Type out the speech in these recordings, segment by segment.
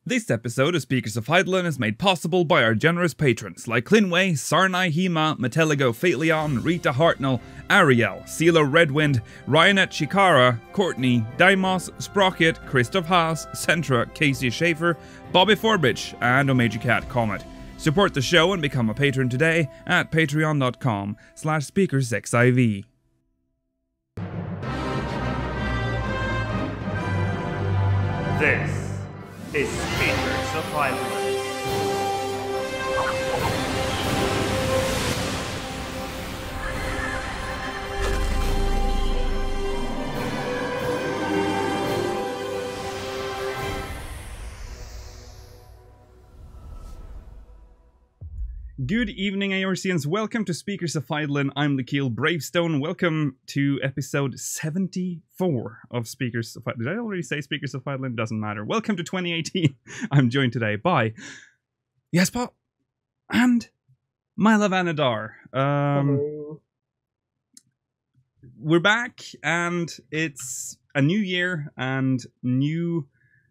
This episode of Speakers of Eidolon is made possible by our generous patrons like Clinway, Sarnai Hema, Meteligo Fateleon, Rita Hartnell, Ariel, Silo Redwind, Ryanet Shikara, Courtney, Daimos, Sprocket, Christoph Haas, Centra, Casey Schaefer, Bobby Forbich, and Omega Cat Comet. Support the show and become a patron today at patreon.com/speakersxiv. This is Speakers of Eidolon. Good evening, Aorcians. Welcome to Speakers of Eidolon. I'm Lakeel Bravestone. Welcome to episode 74 of Speakers of Eidolon. Did I already say Speakers of Eidolon? Doesn't matter. Welcome to 2018. I'm joined today by Jesper and Myla Vanadar. Hello. We're back, and it's a new year and new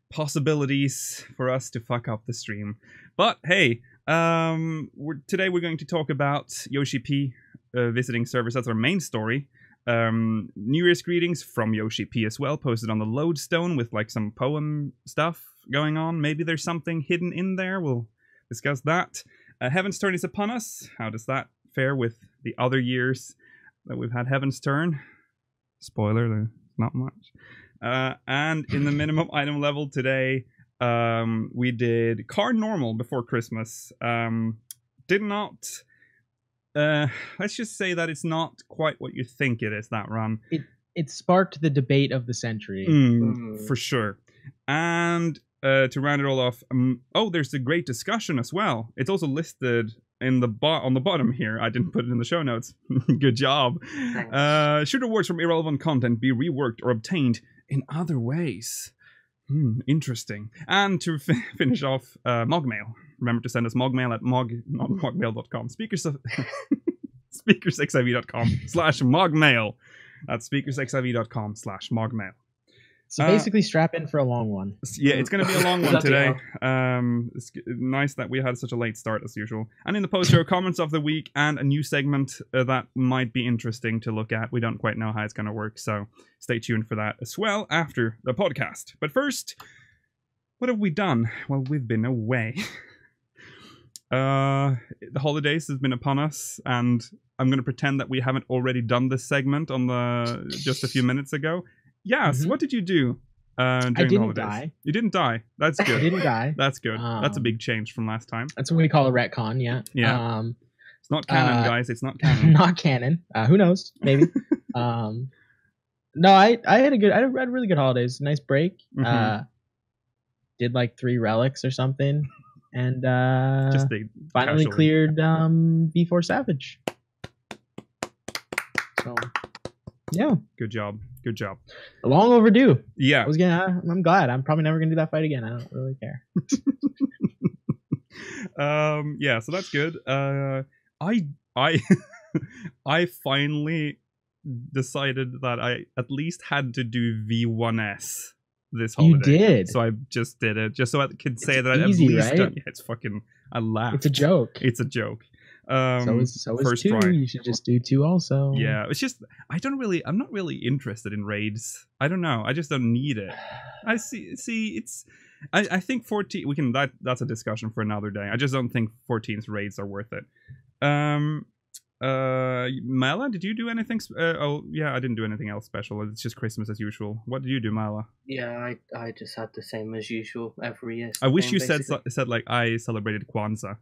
possibilities for us to fuck up the stream. But hey, today we're going to talk about Yoshi-P visiting servers. That's our main story. New Year's greetings from Yoshi-P as well, posted on the Lodestone with like some poem stuff going on. Maybe there's something hidden in there. We'll discuss that. Heavensturn is upon us. How does that fare with the other years that we've had Heavensturn? Spoiler, there's not much. And in the minimum item level today, we did car normal before Christmas. Did not, let's just say that it's not quite what you think it is, that run. It sparked the debate of the century. For sure. And to round it all off, oh, there's a great discussion as well. It's also listed in the on the bottom here. I didn't put it in the show notes. Good job. Should awards from irrelevant content be reworked or obtained in other ways? Interesting. And to finish off, MogMail. Remember to send us MogMail at mogmail.com. speakersxiv.com/MogMail. That's speakersxiv.com/MogMail. So basically strap in for a long one. Yeah, it's going to be a long one today. It's nice that we had such a late start as usual. And in the post-show comments of the week and a new segment that might be interesting to look at. We don't quite know how it's going to work, so stay tuned for that as well after the podcast. But first, what have we done? Well, we've been away. The holidays has been upon us, and I'm going to pretend that we haven't already done this segment on the just a few minutes ago. Yes, what did you do during the holidays? Die. You didn't die. That's good. I didn't die. That's good. That's a big change from last time. That's what we call a retcon, yeah. Yeah. It's not canon, guys. It's not canon. Not canon. Who knows? Maybe. No, I had really good holidays. Nice break. Did like 3 relics or something. And just finally cleared V4 Savage. So yeah. Good job. Good job. Long overdue. Yeah. I'm glad. I'm probably never gonna do that fight again. I don't really care. Yeah, so that's good. I finally decided that I at least had to do V1S this holiday. You did. So I just did it, just so I could say that easy, I've at least right? done. Yeah, it's fucking. I laughed. It's a joke. It's a joke. So is first 2. try. You should just do 2 also. Yeah, it's just I'm not really interested in raids. I don't know. I just don't need it. I I think 14 that's a discussion for another day. I just don't think 14's raids are worth it. Mala, did you do anything oh yeah, I didn't do anything else special. It's just Christmas as usual. What did you do, Mala? Yeah, I just had the same as usual every year. I wish you said like I celebrated Kwanzaa.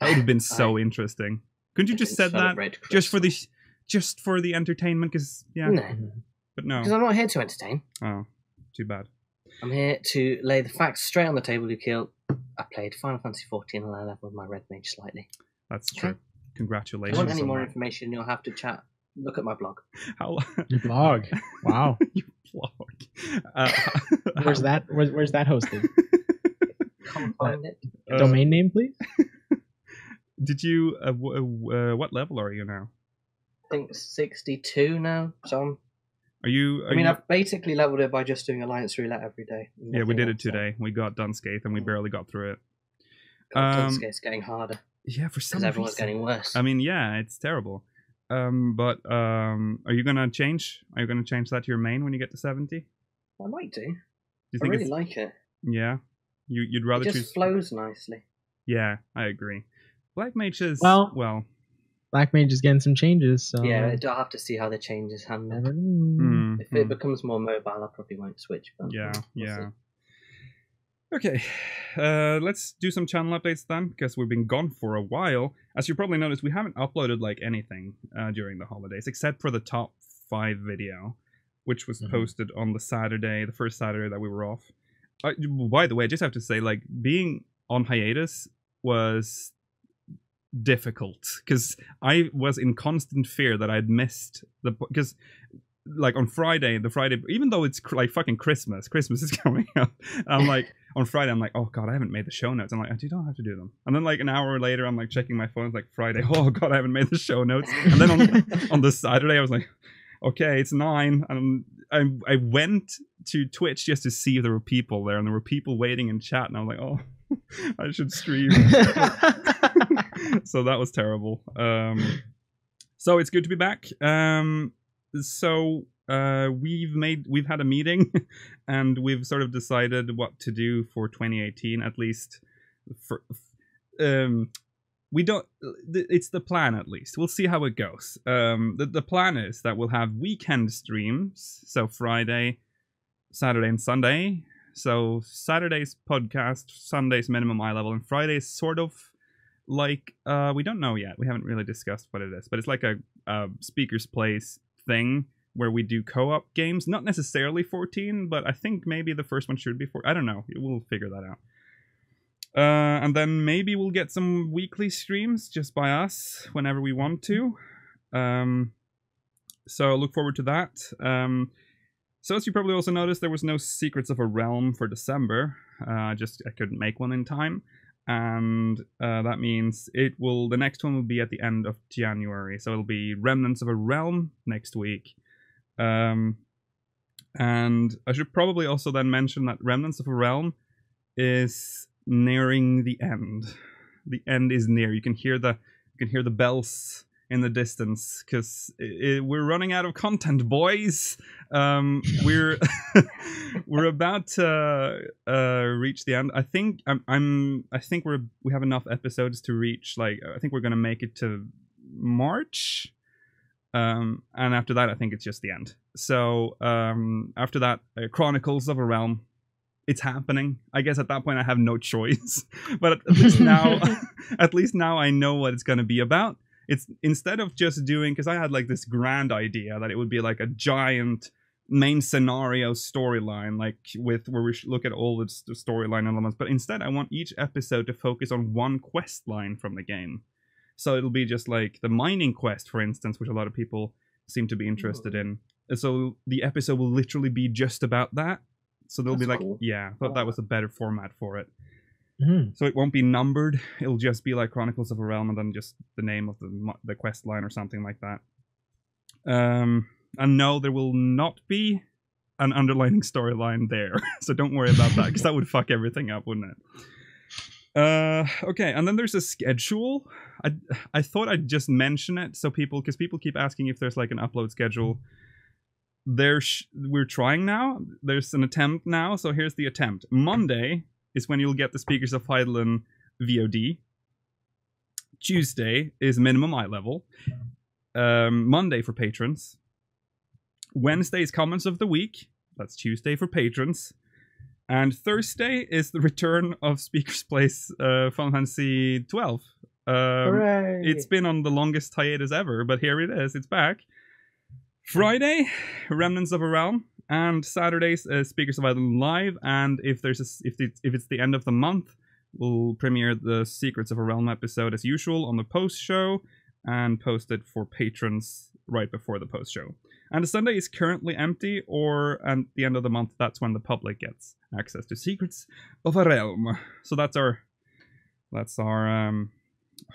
That would have been so interesting. Couldn't you just said that just for the entertainment? Because yeah, no, but no, because I'm not here to entertain. Oh, too bad. I'm here to lay the facts straight on the table. Lukiel, I played Final Fantasy 14 and I leveled my red mage slightly. That's true. Congratulations. If you want any more information, you'll have to chat. Look at my blog. Your blog. Wow. Your blog. Where's that hosted? Can't find it. Domain name, please. Did you? What level are you now? I think 62 now. So Are you? I mean, I've basically leveled it by just doing Alliance Roulette every day. Yeah, we did it today. We got Dunscape and we barely got through it. Dunscape's getting harder. Yeah, for some because everyone's reason. getting worse. I mean, yeah, it's terrible. But are you gonna change? Are you gonna change that to your main when you get to 70? I might do. You I really like it. Yeah, you'd rather it just choose. Flows nicely. Yeah, I agree. Black Mage is well. Black Mage is getting some changes, so yeah, I'll have to see how the changes handle. If it becomes more mobile, I probably won't switch. But yeah, we'll yeah. see. Okay, let's do some channel updates then, because we've been gone for a while. As you probably noticed, we haven't uploaded like anything during the holidays, except for the top 5 video, which was posted on the first Saturday that we were off. By the way, I just have to say, like, being on hiatus was difficult, because I was in constant fear that I'd missed because like on Friday, even though it's like fucking Christmas is coming up, I'm like, on Friday, I'm like, oh god, I haven't made the show notes. I'm like, I don't have to do them. And then like an hour later, I'm like checking my phone, it's like Friday, oh god, I haven't made the show notes. And then on the Saturday, I was like, okay, it's 9, and I went to Twitch just to see if there were people there, and there were people waiting in chat, and I was like, oh, I should stream. So that was terrible. So it's good to be back. We've had a meeting and we've sort of decided what to do for 2018, at least for it's the plan, at least. We'll see how it goes. The plan is that we'll have weekend streams, so Friday, Saturday and Sunday. So Saturday's podcast, Sunday's minimum eye level, and Friday's sort of like we don't know yet. We haven't really discussed what it is, but it's like a speakers place thing where we do co-op games. Not necessarily 14, but I think maybe the first one should be 14. I don't know. We'll figure that out. And then maybe we'll get some weekly streams just by us whenever we want to. So look forward to that. So as you probably also noticed, there was no Secrets of a Realm for December. I couldn't make one in time. And that means the next one will be at the end of January. So it'll be Remnants of a Realm next week. And I should probably also then mention that Remnants of a Realm is nearing the end. The end is near. You can hear the bells in the distance, because we're running out of content, boys. We're we're about to reach the end. I think we have enough episodes to reach, like, I think we're gonna make it to March, and after that I think it's just the end. So after that, Chronicles of a Realm, it's happening. I guess at that point I have no choice. But at least now I know what it's gonna be about. It's instead of just doing, because I had like this grand idea that it would be like a giant main scenario storyline, like where we look at all the storyline elements, but instead I want each episode to focus on one quest line from the game. So it'll be just like the mining quest, for instance, which a lot of people seem to be interested in. And so the episode will literally be just about that. So they'll be like, cool. Yeah, I thought that was a better format for it. So it won't be numbered. It'll just be like Chronicles of a Realm and then just the name of the quest line or something like that. And no, there will not be an underlining storyline there. So don't worry about that, because that would fuck everything up, wouldn't it? Okay, and then there's a schedule. I thought I'd just mention it so because people keep asking if there's like an upload schedule. We're trying now. There's an attempt now, so here's the attempt. Monday is when you'll get the Speakers of Eidolon VOD. Tuesday is minimum eye level. Monday for patrons. Wednesday is comments of the week. That's Tuesday for patrons. And Thursday is the return of Speaker's Place Final Fantasy XII. Hooray! It's been on the longest hiatus ever, but here it is. It's back. Friday, Remnants of a Realm. And Saturdays, Speakers of Eidolon Live, and if it's the end of the month, we'll premiere the Secrets of a Realm episode as usual on the post show, and post it for patrons right before the post show. And the Sunday is currently empty, or at the end of the month, that's when the public gets access to Secrets of a Realm. So that's our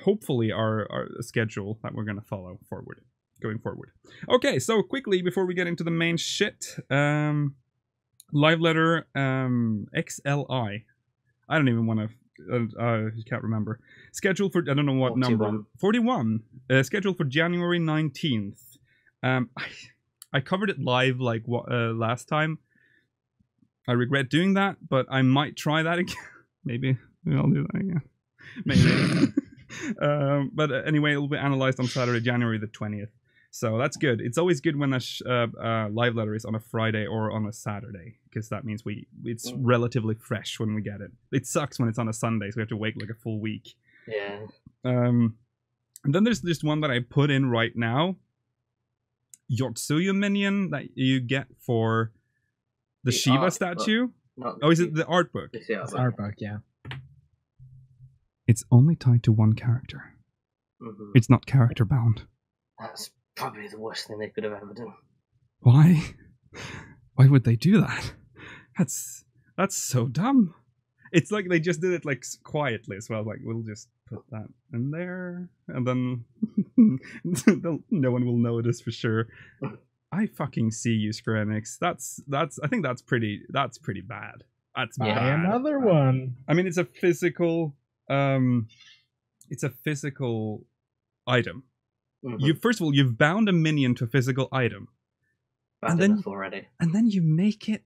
hopefully our schedule that we're gonna follow forward. going forward. Okay, so quickly before we get into the main shit, live letter XLI. I don't even want to. I can't remember. Scheduled for I don't know what 41. number. 41. Scheduled for January 19th. I covered it live like last time. I regret doing that, but I might try that again. Maybe I'll do that again. Maybe. But anyway, it will be analyzed on Saturday, January the 20th. So that's good. It's always good when a live letter is on a Friday or on a Saturday, because that means it's relatively fresh when we get it. It sucks when it's on a Sunday, so we have to wait like a full week. Yeah. And then there's this one that I put in right now. Yotsuya minion that you get for the Shiva art statue. Not Oh, is it the art book? It's the art It's book. art book, yeah. It's only tied to one character. Mhm. It's not character bound. That's probably the worst thing they could have ever done. Why? Why would they do that? That's so dumb. It's like they just did it like quietly as well. Like we'll just put that in there, and then no one will notice for sure. I fucking see you, Square Enix. That's. I think that's pretty bad. That's Buy bad. another one. I mean, it's a physical. It's a physical item. Mhm. First of all, you've bound a minion to a physical item, Bad and then- enough already. and then you make it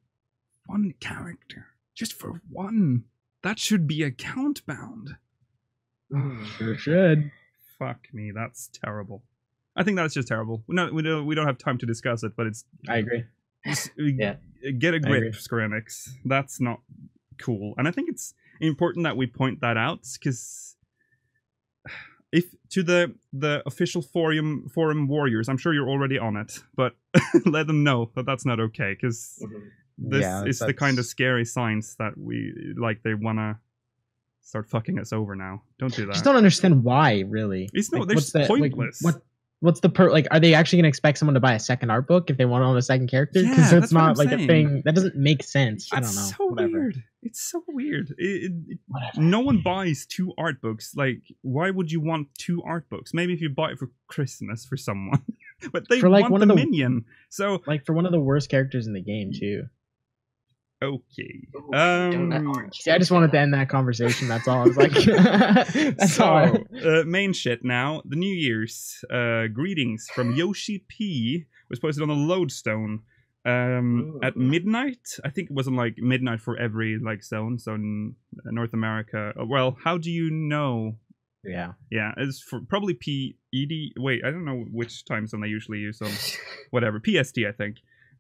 one character just for one. That should be account bound. Sure should. Fuck me, that's terrible. I think that's just terrible. No, we don't have time to discuss it, but it's I agree. Yeah. Get a I grip, agree. Square Enix. That's not cool, and I think it's important that we point that out because if to the official forum warriors, I'm sure you're already on it, but let them know that that's not okay because Mhm. this Yeah, is the kind of that's- scary signs that we like. They wanna start fucking us over now. Don't do that. Just don't understand why, really. It's no, Like, they're what's the- like, pointless. what's the like? Are they actually gonna expect someone to buy a second art book if they want to own a second character? Yeah, Because that's it's what not I'm like saying. a thing that doesn't make sense. I don't It's know. so Whatever. weird. It's so weird. Whatever. No one buys two art books. Like, why would you want two art books? Maybe if you buy it for Christmas for someone, but they For, like, want one the of the- minion. So Like for one of the worst characters in the game too. okay. Ooh, don't let orange See, I just wanted to end that conversation. That's all. I was like, that's all. Main shit now. The New Year's greetings from Yoshi-P was posted on the Lodestone at midnight. I think it wasn't like midnight for every like zone. So in North America. Well, how do you know? Yeah. Yeah, it's for probably PED. Wait, I don't know which time zone they usually use on whatever. PST, I think.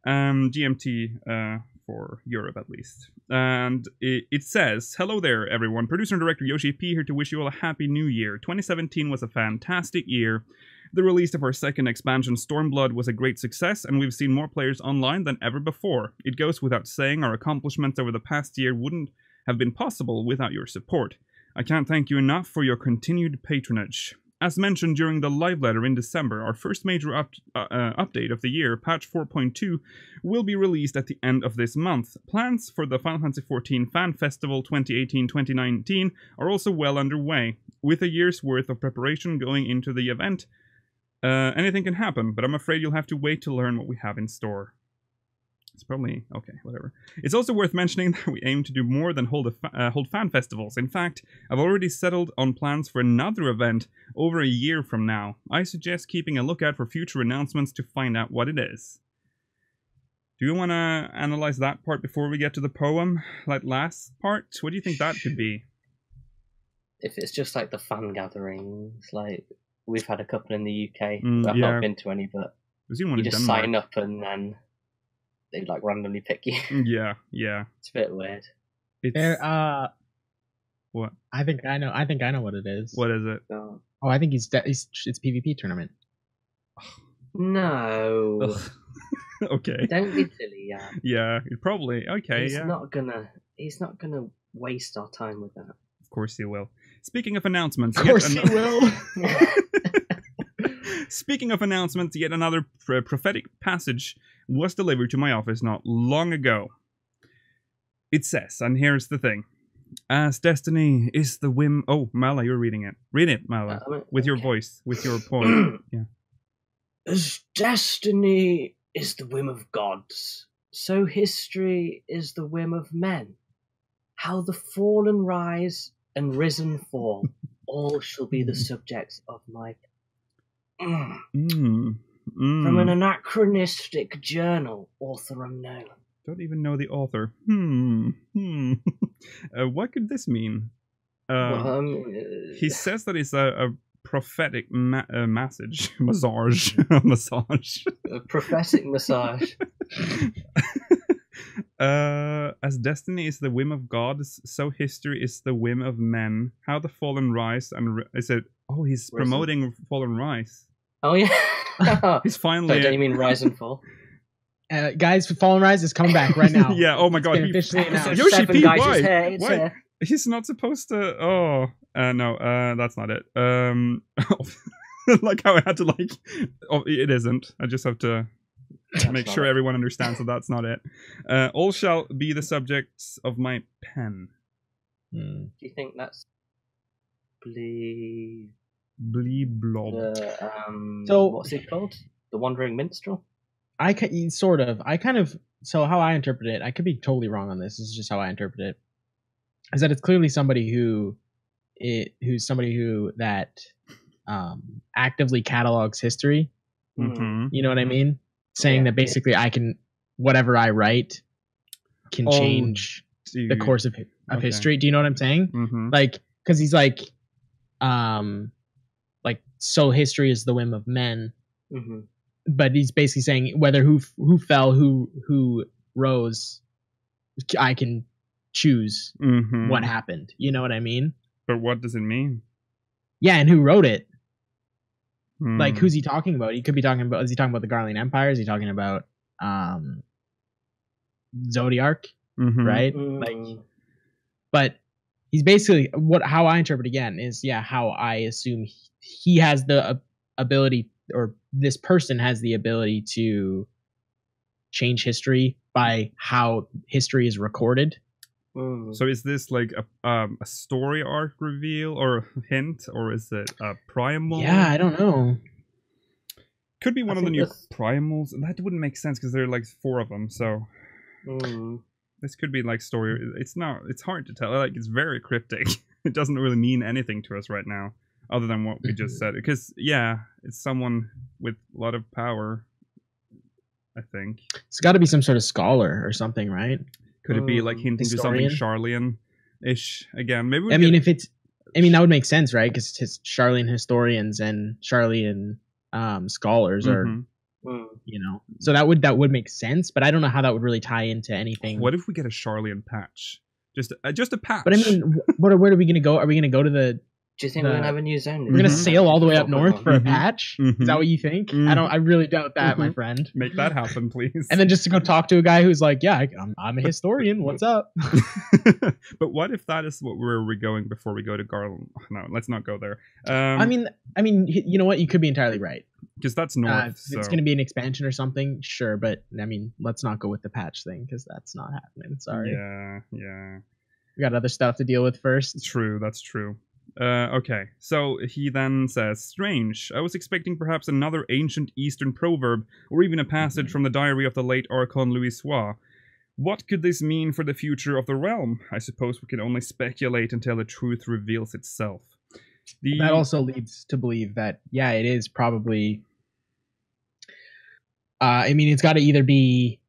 GMT for Europe at least. And it says, hello there, everyone. Producer and director Yoshi-P here to wish you all a happy new year. 2017 was a fantastic year. The release of our second expansion, Stormblood, was a great success, and we've seen more players online than ever before. It goes without saying our accomplishments over the past year wouldn't have been possible without your support. I can't thank you enough for your continued patronage. As mentioned during the live letter in December, our first major update of the year, patch 4.2, will be released at the end of this month. Plans for the Final Fantasy XIV Fan Festival 2018-2019 are also well underway. With a year's worth of preparation going into the event, anything can happen, but I'm afraid you'll have to wait to learn what we have in store. It's probably okay, whatever. It's also worth mentioning that we aim to do more than hold fan festivals. In fact, I've already settled on plans for another event over a year from now. I suggest keeping a lookout for future announcements to find out what it is. Do you want to analyze that part before we get to the poem? Like last part? What do you think that could be? If it's just like the fan gatherings, like we've had a couple in the UK. I've yeah. not been to any, but There's even one you in just Denmark. sign up and then they like randomly pick you. Yeah. It's a bit weird. It's what? I think I know what it is. What is it? Oh. Oh, I think it's PvP tournament. No. Ugh. Okay. Don't be silly, yeah. Yeah, it probably. Okay, He's yeah. not gonna waste our time with that. Of course he will. Speaking of announcements, Of course yet he will. Speaking of announcements, yet another prophetic passage was delivered to my office not long ago. It says, and here's the thing. As destiny is the whim... Oh, Mala, you're reading it. Read it, Mala. With your voice, with your poem. Yeah. As destiny is the whim of gods, so history is the whim of men. How the fallen rise and risen fall, all shall be the subjects of my From an anachronistic journal, author unknown. Don't even know the author. What could this mean? He says that it's a prophetic massage. Massage. Massage. A prophetic massage. As destiny is the whim of gods, so history is the whim of men. How the fallen rise and is it? Oh, he's promoting fallen rise. Oh yeah. He's finally. Sorry, don't you mean rise and fall? Guys, Fallen Rise is coming back right now. Yeah. Oh my god. Officially announced. Yoshi-P, why? It's Why? here. He's not supposed to. Oh, no. That's not it. Like how I had to like. Oh, it isn't. I just have to make sure everyone understands that that's not it. All shall be the subjects of my pen. Do you think that's Bleeb blob. So what's it called? The Wandering Minstrel? So how I interpret it, I could be totally wrong on this. This is just how I interpret it. Is that it's clearly somebody who's somebody who actively catalogs history. Mm-hmm. You know what I mean? Saying that basically whatever I write can change the course of history. Do you know what I'm saying? Mm-hmm. Like, because he's like, so history is the whim of men. Mm-hmm. But he's basically saying whether who fell, who rose, I can choose what happened. You know what I mean? But what does it mean? Yeah, and who wrote it? Like, who's he talking about? He could be talking about. Is he talking about the Garlean Empire? Is he talking about Zodiac? Right? Like, but he's basically how I interpret again is how I assume he has the ability, or this person has the ability to change history by how history is recorded. So is this like a story arc reveal or hint, or is it a primal? Yeah, I don't know. Could be one of the new primals. That wouldn't make sense because there are like 4 of them. So this could be like story. It's not. It's hard to tell. Like, it's very cryptic. It doesn't really mean anything to us right now, other than what we just said. Because it's someone with a lot of power. I think it's got to be some sort of scholar or something, right? Could it be like hinting historian? to something Charlian-ish again? Maybe. That would make sense, right? Because Charlian historians and Charlian scholars are, so that would make sense. But I don't know how that would really tie into anything. What if we get a Charlian patch? Just a patch. But I mean, where are we going to go? Are we going to go to the? Do you think we're gonna have a new zone? We're gonna sail all the way up north for a patch? Is that what you think? I really doubt that, my friend. Make that happen, please. And then just to go talk to a guy who's like, yeah, I'm a historian. What's up? But what if that is where we're going before we go to Garland? No, let's not go there. I mean, you know what? You could be entirely right. Because that's north. If it's gonna be an expansion or something, sure. But I mean, let's not go with the patch thing because that's not happening. Sorry. Yeah. We got other stuff to deal with first. True, that's true. Okay, so he then says, strange. I was expecting perhaps another ancient Eastern proverb, or even a passage from the diary of the late Archon Louis Sois. What could this mean for the future of the realm? I suppose we can only speculate until the truth reveals itself. That also leads to believe that, it is probably... it's got to either be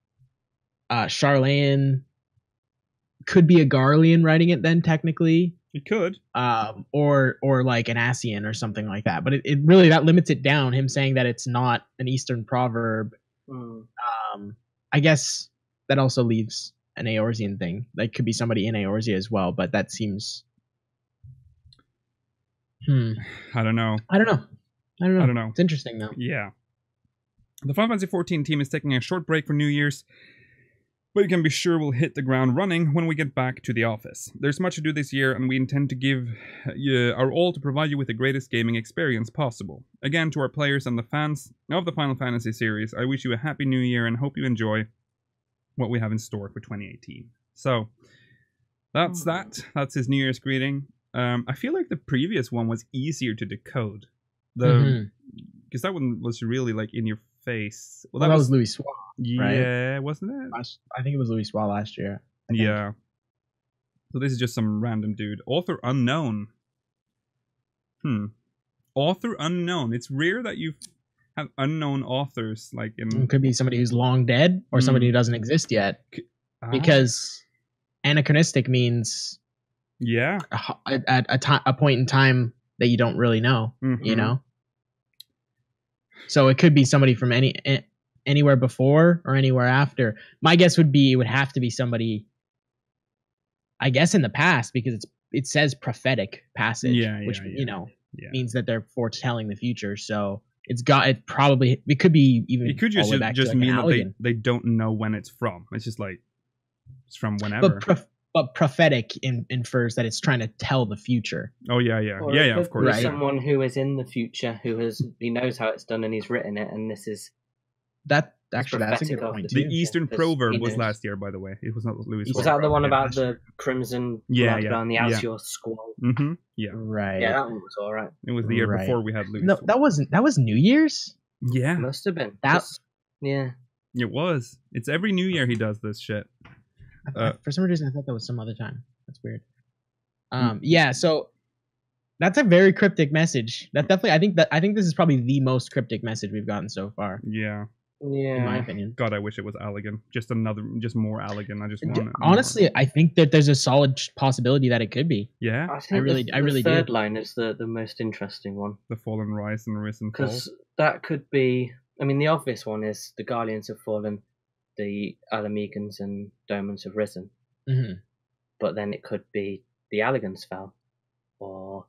Charlayan, could be a Garlean writing it then, technically. It could. Or like an Asian or something like that. But it really, that limits it down, him saying that it's not an Eastern proverb. I guess that also leaves an Eorzean thing. Like, could be somebody in Eorzea as well, but that seems... I don't know. It's interesting, though. Yeah. The Final Fantasy XIV team is taking a short break for New Year's, but you can be sure we'll hit the ground running when we get back to the office. There's much to do this year, and we intend to give our all to provide you with the greatest gaming experience possible. Again, to our players and the fans of the Final Fantasy series, I wish you a happy new year and hope you enjoy what we have in store for 2018. So, that's that. That's his New Year's greeting. I feel like the previous one was easier to decode. Because because that one was really like in your face. Well, that was Louis Soir, right? Yeah, wasn't it? I think it was Louis Soir last year. I think. Yeah. So this is just some random dude. Author unknown. Author unknown. It's rare that you have unknown authors like in. It could be somebody who's long dead or somebody who doesn't exist yet. Because anachronistic means at a point in time that you don't really know, you know. So it could be somebody from anywhere before or anywhere after. My guess would be it would have to be somebody, I guess, in the past, because it says prophetic passage, which you know means that they're foretelling the future. So it could be even. It could just mean that they don't know when it's from. It's just like it's from whenever. But prophetic infers that it's trying to tell the future. Oh yeah, of course. Right. Someone who is in the future he knows how it's done and he's written it, and this is that. Actually, that's a good point too. The Eastern Proverb was last year, by the way. It was not Louis. Was that the one about the crimson blood on the Azure Squall? Yeah. Right. Yeah, that one was all right. It was the year before we had Louis. No, that was New Year's. Yeah, must have been. Yeah, it was. It's every New Year he does this shit. For some reason, I thought that was some other time. That's weird. Yeah. So that's a very cryptic message. That definitely, I think this is probably the most cryptic message we've gotten so far. Yeah. In my opinion. God, I wish it was Allegan. Just more Allegan. I just want it. Honestly, I think that there's a solid possibility that it could be. Yeah. I really do. The third line is the most interesting one. The fallen rise and risen fall. Because that could be. I mean, the obvious one is the Guardians have fallen, the Alamegans and Domans have risen. But then it could be the Allegans fell, or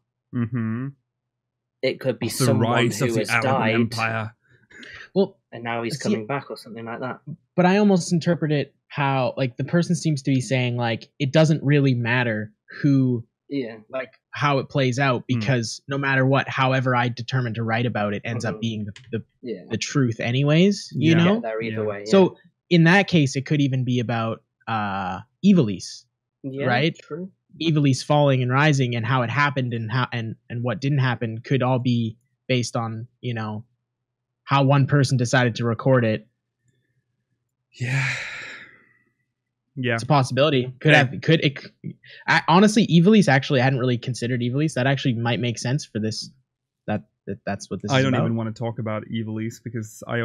it could be someone who has died. Empire. Well, and now he's coming back, or something like that. But I almost interpret it how, like, the person seems to be saying, like, it doesn't really matter who, like, how it plays out, because no matter what, however I determine to write about it ends up being the truth anyways, you know? There either way. So in that case, it could even be about Ivalice, right? True. Ivalice falling and rising, and how it happened, and how and what didn't happen could all be based on, you know, how one person decided to record it. Yeah. It's a possibility. Honestly, Ivalice, actually, I hadn't really considered Ivalice. That actually might make sense for this. That's what this is about. I don't even want to talk about Ivalice because I've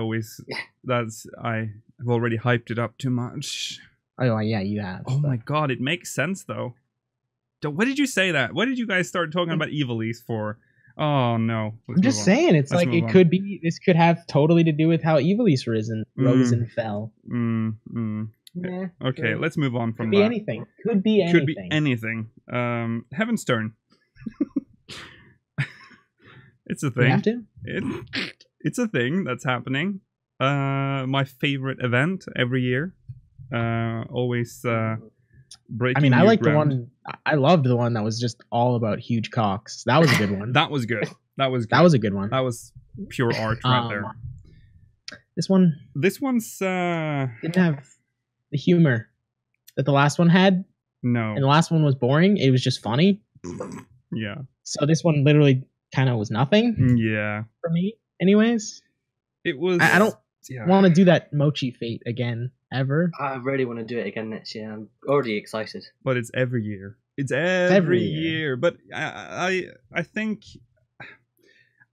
already hyped it up too much. Oh yeah, you have. Oh my god, it makes sense though. What did you say that? What did you guys start talking about Ivalice for? Oh no! I'm just saying, it's like it could be. This could have totally to do with how Ivalice rose and fell. Yeah. Okay, let's move on from that. Could be anything. Could be anything. Heavensturn. It's a thing. You have to? It's a thing that's happening. My favorite event every year. Always breaking. I mean, I like the one. I loved the one that was just all about huge cocks. That was a good one. That was good. That was a good one. That was pure art right there. This one's didn't have the humor that the last one had. No. And the last one was boring. It was just funny. Yeah. So this one literally kind of was nothing. Yeah. For me, anyways. It was. I don't want to do that Mochi Fate again ever. I really want to do it again next year. I'm already excited. But it's every year. It's every year. But I think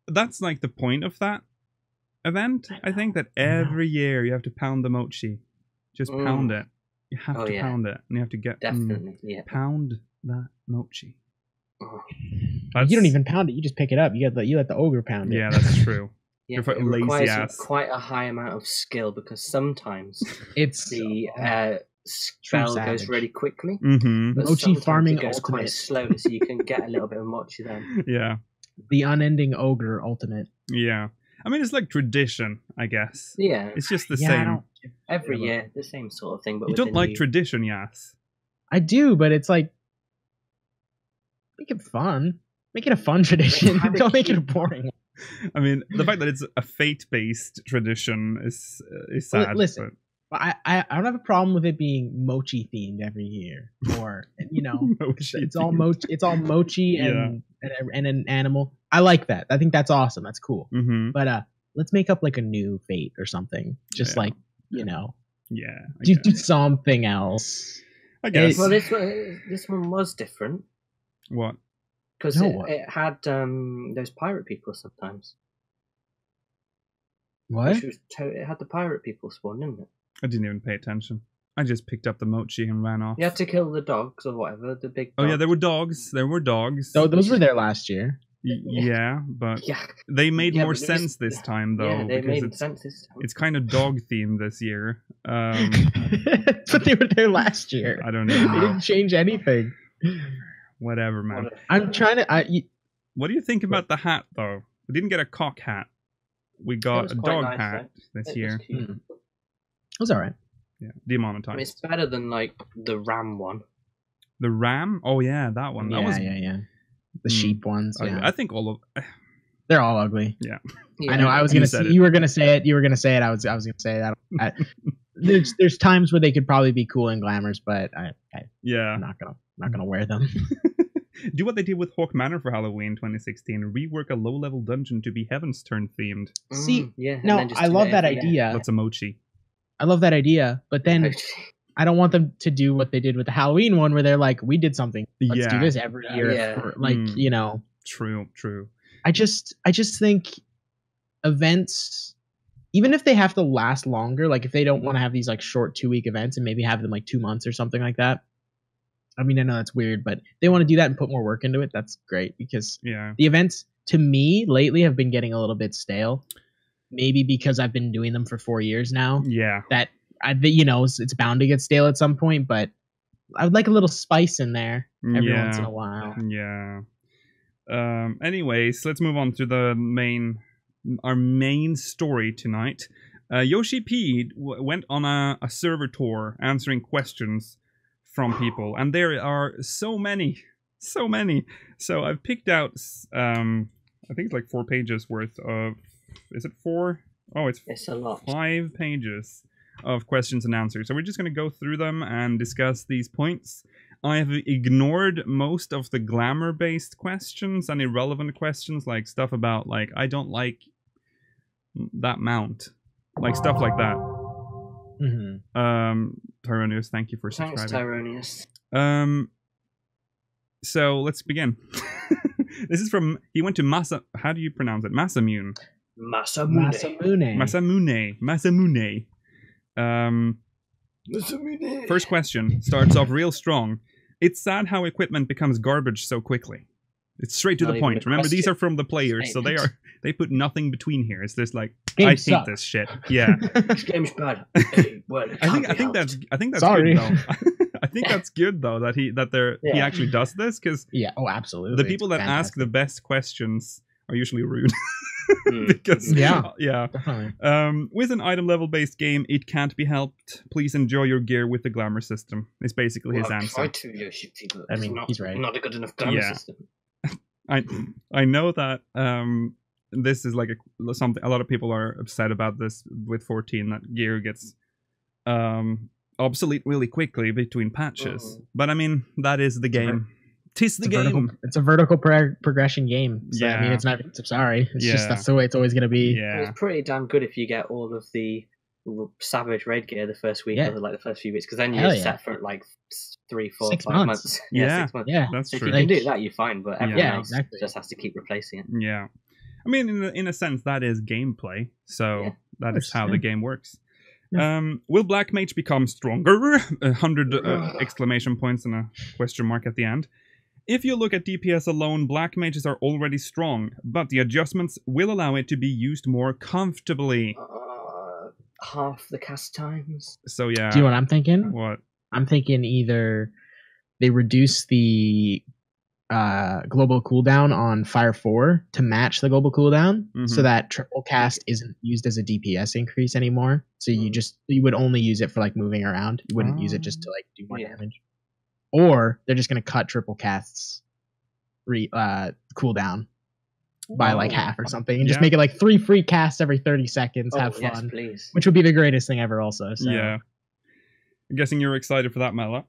that's like the point of that event. I think that every year you have to pound the Mochi. Just pound it. You have to pound it. And you have to get pound that Mochi. You don't even pound it. You just pick it up. You let the ogre pound it. Yeah, that's true. Yeah, it requires quite a high amount of skill because sometimes it's the spell goes really quickly. Mm-hmm. Mochi farming it goes ultimate. Quite slowly, so you can get a little bit of mochi then. Yeah. The unending ogre ultimate. Yeah. I mean, it's like tradition, I guess. Yeah. It's just the same. Every year, the same sort of thing. But you don't like tradition, Yas? I do, but it's like, make it fun. Make it a fun tradition. Don't make it a boring one. I mean, the fact that it's a fate-based tradition is sad. Listen, I don't have a problem with it being mochi themed every year, or it's all mochi and an animal. I like that. I think that's awesome. That's cool. Mm-hmm. But let's make up like a new Fate or something. Just like, you know, do something else. I guess. Well, this one was different. What? Because it had those pirate people sometimes. What? It had the pirate people spawn, didn't it? I didn't even pay attention. I just picked up the mochi and ran off. You had to kill the dogs or whatever, the big dogs. Oh yeah, there were dogs. There were dogs. Oh, those were there last year. Yeah, but they made more sense this time, though. Yeah, they made sense this time. It's kind of dog themed this year. But they were there last year. I don't know. They didn't change anything. Whatever, man. I'm trying to... What do you think about the hat, though? We didn't get a cock hat. We got a dog hat this year. It was alright. Yeah, demonetized. I mean, it's better than, like, the ram one. The ram? Oh, yeah, that one. Yeah. The sheep ones, yeah. I think all of... They're all ugly. Yeah. I know, I was going to say... You were going to say it. You were going to say it. I was going to say that. There's times where they could probably be cool and glamorous, but I'm not gonna wear them. Do what they did with Hawk Manor for Halloween 2016. Rework a low-level dungeon to be Heavensturn themed. See, no, I love that idea. That's a mochi. I love that idea, but then I don't want them to do what they did with the Halloween one, where they're like, "We did something. Let's do this every year." You know. True. I just think events, even if they have to last longer, like if they don't want to have these like short 2-week events and maybe have them like 2 months or something like that. I mean, I know that's weird, but they want to do that and put more work into it. That's great, because the events to me lately have been getting a little bit stale. Maybe because I've been doing them for 4 years now. Yeah. That it's bound to get stale at some point, but I would like a little spice in there every once in a while. Yeah. Anyways, let's move on to our main story tonight. Yoshi-P went on a server tour answering questions from people, and there are so many. So I've picked out, I think it's like 4 pages worth of, is it 4? Oh, it's a lot. 5 pages of questions and answers. So we're just going to go through them and discuss these points. I have ignored most of the glamour-based questions and irrelevant questions, like stuff about, like, I don't like that mount. Like, stuff like that. Tyronius, thank you for subscribing. Thanks, Tyronius. So, let's begin. This is from, he went to how do you pronounce it? Masamune. First question starts off real strong. It's sad how equipment becomes garbage so quickly. It's straight to the point. Remember, these are from the players, so they put nothing between here. It's just like, I hate this shit. Yeah. This game's bad. I think that's Sorry. good though. I think that's good though that he actually does this, because absolutely. the people that ask the best questions are usually rude. Because definitely. With an item level based game, it can't be helped. Please enjoy your gear with the glamour system. Is basically his answer. I mean, he's right. Not a good enough glamour system. I know that this is like something a lot of people are upset about this with 14, that gear gets obsolete really quickly between patches. But I mean, that is the game. It's the game. It's a vertical progression game. So, I mean, it's not. Sorry, it's just that's the way it's always going to be. Yeah, it's pretty damn good if you get all of the Savage raid gear the first week or like the first few weeks, because then you're set for like 3, 4, 6 5 months. 6 months. Yeah, that's so true. If you can do that, you're fine. But everyone else just has to keep replacing it. Yeah, I mean, in a sense, that is gameplay. So that is how the game works. Will Black Mage become stronger? 100 exclamation points and a question mark at the end. If you look at DPS alone, Black Mages are already strong, but the adjustments will allow it to be used more comfortably. Half the cast times. So yeah. Do you know what I'm thinking? What? I'm thinking either they reduce the global cooldown on Fire 4 to match the global cooldown, so that triple cast isn't used as a DPS increase anymore. So you would only use it for like moving around. You wouldn't use it just to like do more damage. Or they're just going to cut triple casts cooldown by like half or something, and just make it like 3 free casts every 30 seconds. Have fun, yes, please. Which would be the greatest thing ever. Also, so. Yeah. I'm guessing you're excited for that, Mela.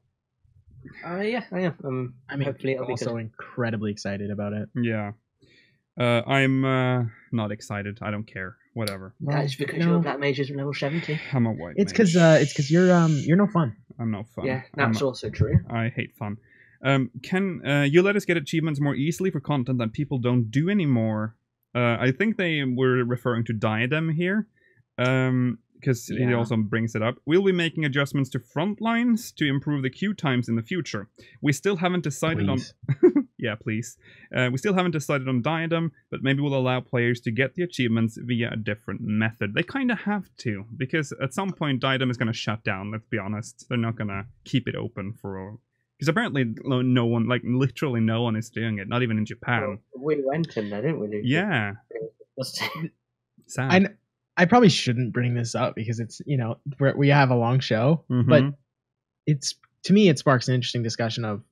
Yeah, I am. I mean, hopefully I'm also incredibly excited about it. Yeah. I'm not excited. I don't care. whatever. That's because you're a black mage is level 70. I'm a white It's mage. because you're no fun. I'm no fun. Yeah, that's also true. I hate fun. Can you let us get achievements more easily for content that people don't do anymore? I think they were referring to Diadem here. Because he also brings it up. We'll be making adjustments to front lines to improve the queue times in the future. We still haven't decided on... yeah, please. We still haven't decided on Diadem, but maybe we'll allow players to get the achievements via a different method. They kind of have to, because at some point Diadem is going to shut down, let's be honest. They're not going to keep it open for... Because apparently no one, like literally no one is doing it, not even in Japan. Well, we went in there, didn't we, Luke? Yeah. Sad. I probably shouldn't bring this up because it's, we have a long show, but to me, it sparks an interesting discussion of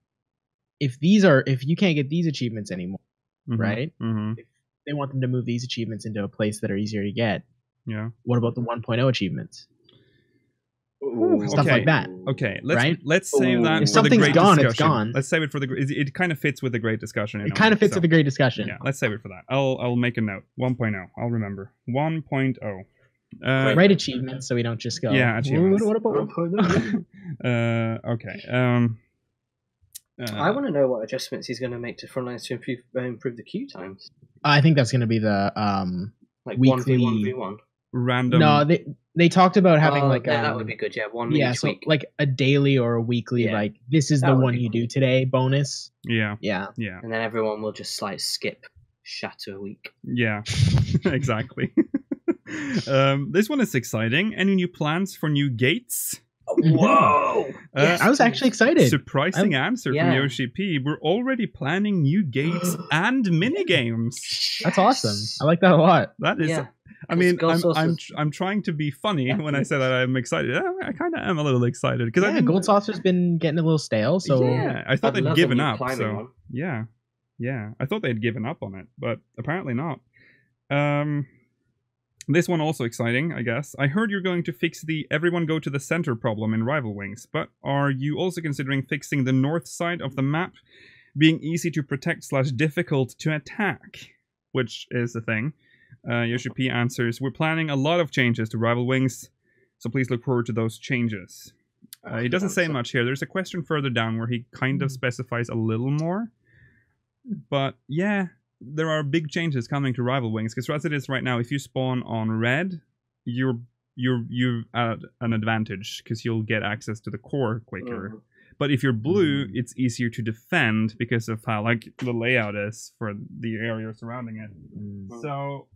if you can't get these achievements anymore, right? If they want them to move these achievements into a place that are easier to get. Yeah. What about the 1.0 achievements? Ooh, stuff like that. Okay, let's save that. If for the something's great gone, discussion. it's gone. Let's save it for the. It kind of fits with the great discussion. It kind of fits with the great discussion. Yeah, let's save it for that. I'll make a note. 1.0. I'll remember. 1.0. Write achievements so we don't just go. Yeah, achievements. What about 1.0? Okay. I want to know what adjustments he's going to make to frontlines to improve the queue times. I think that's going to be the like weekly 1v1v1. Random. No, they talked about having that would be good. Yeah, one each so week. like a daily or a weekly like this is the one you do today bonus. Yeah. And then everyone will just like skip Shatter a week. Yeah, exactly. This one is exciting. Any new plans for new gates? Whoa! Yes. I was actually excited. Surprising answer from Yoshi-P. We're already planning new gates and minigames. That's awesome. I like that a lot. That is. Yeah. I mean, I'm trying to be funny when I say that I'm excited. I kind of am a little excited because Gold Saucer's been getting a little stale. So I thought they'd given up. So yeah, I thought they'd given up on it, but apparently not. This one also exciting, I guess. I heard you're going to fix the everyone go to the center problem in Rival Wings, but are you also considering fixing the north side of the map being easy to protect / difficult to attack? Which is the thing. Yoshi-P answers, we're planning a lot of changes to Rival Wings, so please look forward to those changes. He doesn't say much here. There's a question further down where he kind of specifies a little more. But yeah, there are big changes coming to Rival Wings, because as it is right now, if you spawn on red, you're at an advantage, because you'll get access to the core quicker. But if you're blue, it's easier to defend because of how the layout is for the area surrounding it. So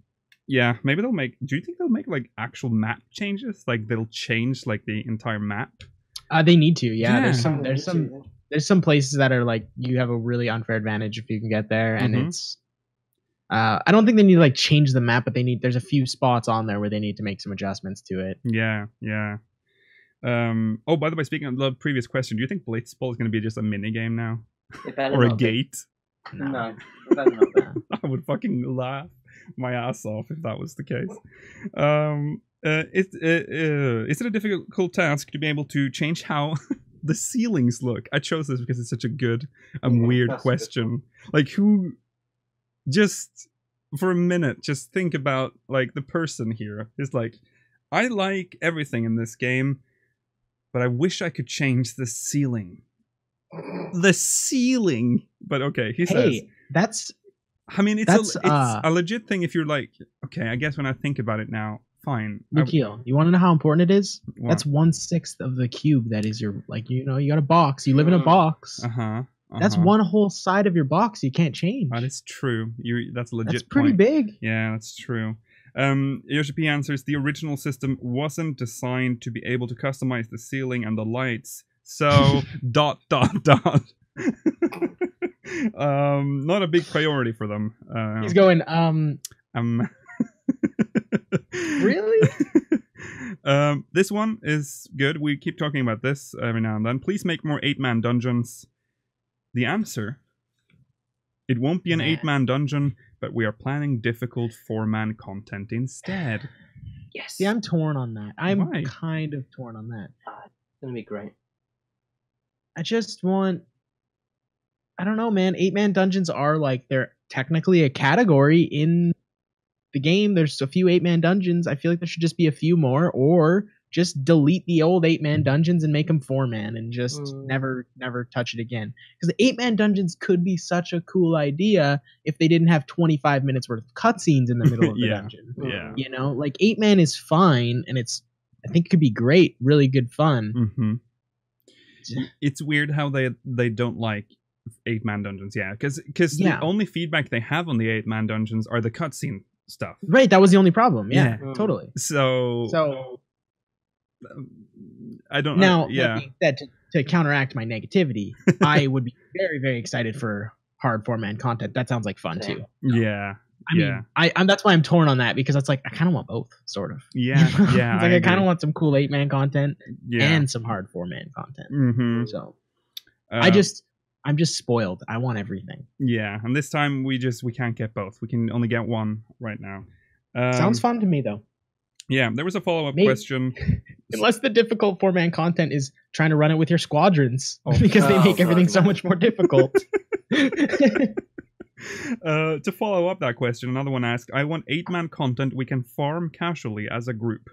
yeah, maybe they'll make... Do you think they'll make actual map changes? They'll change the entire map? They need to. Yeah. There's some places that are you have a really unfair advantage if you can get there, and it's. I don't think they need to change the map, but there's a few spots on there where they need to make some adjustments to it. Yeah. Oh, by the way, speaking of the previous question, do you think Blitzball is going to be just a mini game now, or a gate? No, it better not be. I would fucking laugh my ass off if that was the case. Is it a difficult task to be able to change how the ceilings look? I chose this because it's such a good and weird question. Who, just for a minute, just think about the person here is I like everything in this game, but I wish I could change the ceiling. The ceiling. But okay, he says that's. I mean, it's a legit thing if you're okay, I guess when I think about it now, fine. Nikhil, you want to know how important it is? What? That's 1/6 of the cube that is your, you got a box. You live in a box. That's one whole side of your box you can't change. That is true. That's a legit That's pretty point. big. Yeah, that's true. Yoshi-P answers, the original system wasn't designed to be able to customize the ceiling and the lights. So, ... Not a big priority for them. He's going, really? This one is good. We keep talking about this every now and then. Please make more 8-man dungeons. The answer: it won't be an 8-man dungeon, but we are planning difficult 4-man content instead. Yes. See, I'm torn on that. I'm kind of torn on that. It's gonna be great. I just want... I don't know, man. 8-man dungeons are they're technically a category in the game. There's a few 8-man dungeons. I feel like there should just be a few more, or just delete the old 8-man dungeons and make them 4-man and just never touch it again. Because the 8-man dungeons could be such a cool idea if they didn't have 25 minutes worth of cutscenes in the middle of the dungeon. Yeah. You know, like 8-man is fine, and I think it could be great, really good fun. Mm-hmm. It's weird how they don't like 8-man dungeons, because the only feedback they have on the 8-man dungeons are the cutscene stuff. Right, that was the only problem. Yeah. Totally. So I don't know. Now, that being said, to counteract my negativity, I would be very, very excited for hard 4-man content. That sounds like fun too. Yeah. I mean, I'm that's why I'm torn on that, because it's like I kind of want both, sort of. Yeah, yeah. Like I kind of want some cool 8-man content and some hard 4-man content. Mm-hmm. So I'm just spoiled. I want everything. Yeah, and this time we can't get both. We can only get one right now. Sounds fun to me though. Yeah, there was a follow-up question. Unless the difficult 4-man content is trying to run it with your squadrons, because they make everything so much more difficult. To follow up that question, another one asked, I want 8-man content we can farm casually as a group.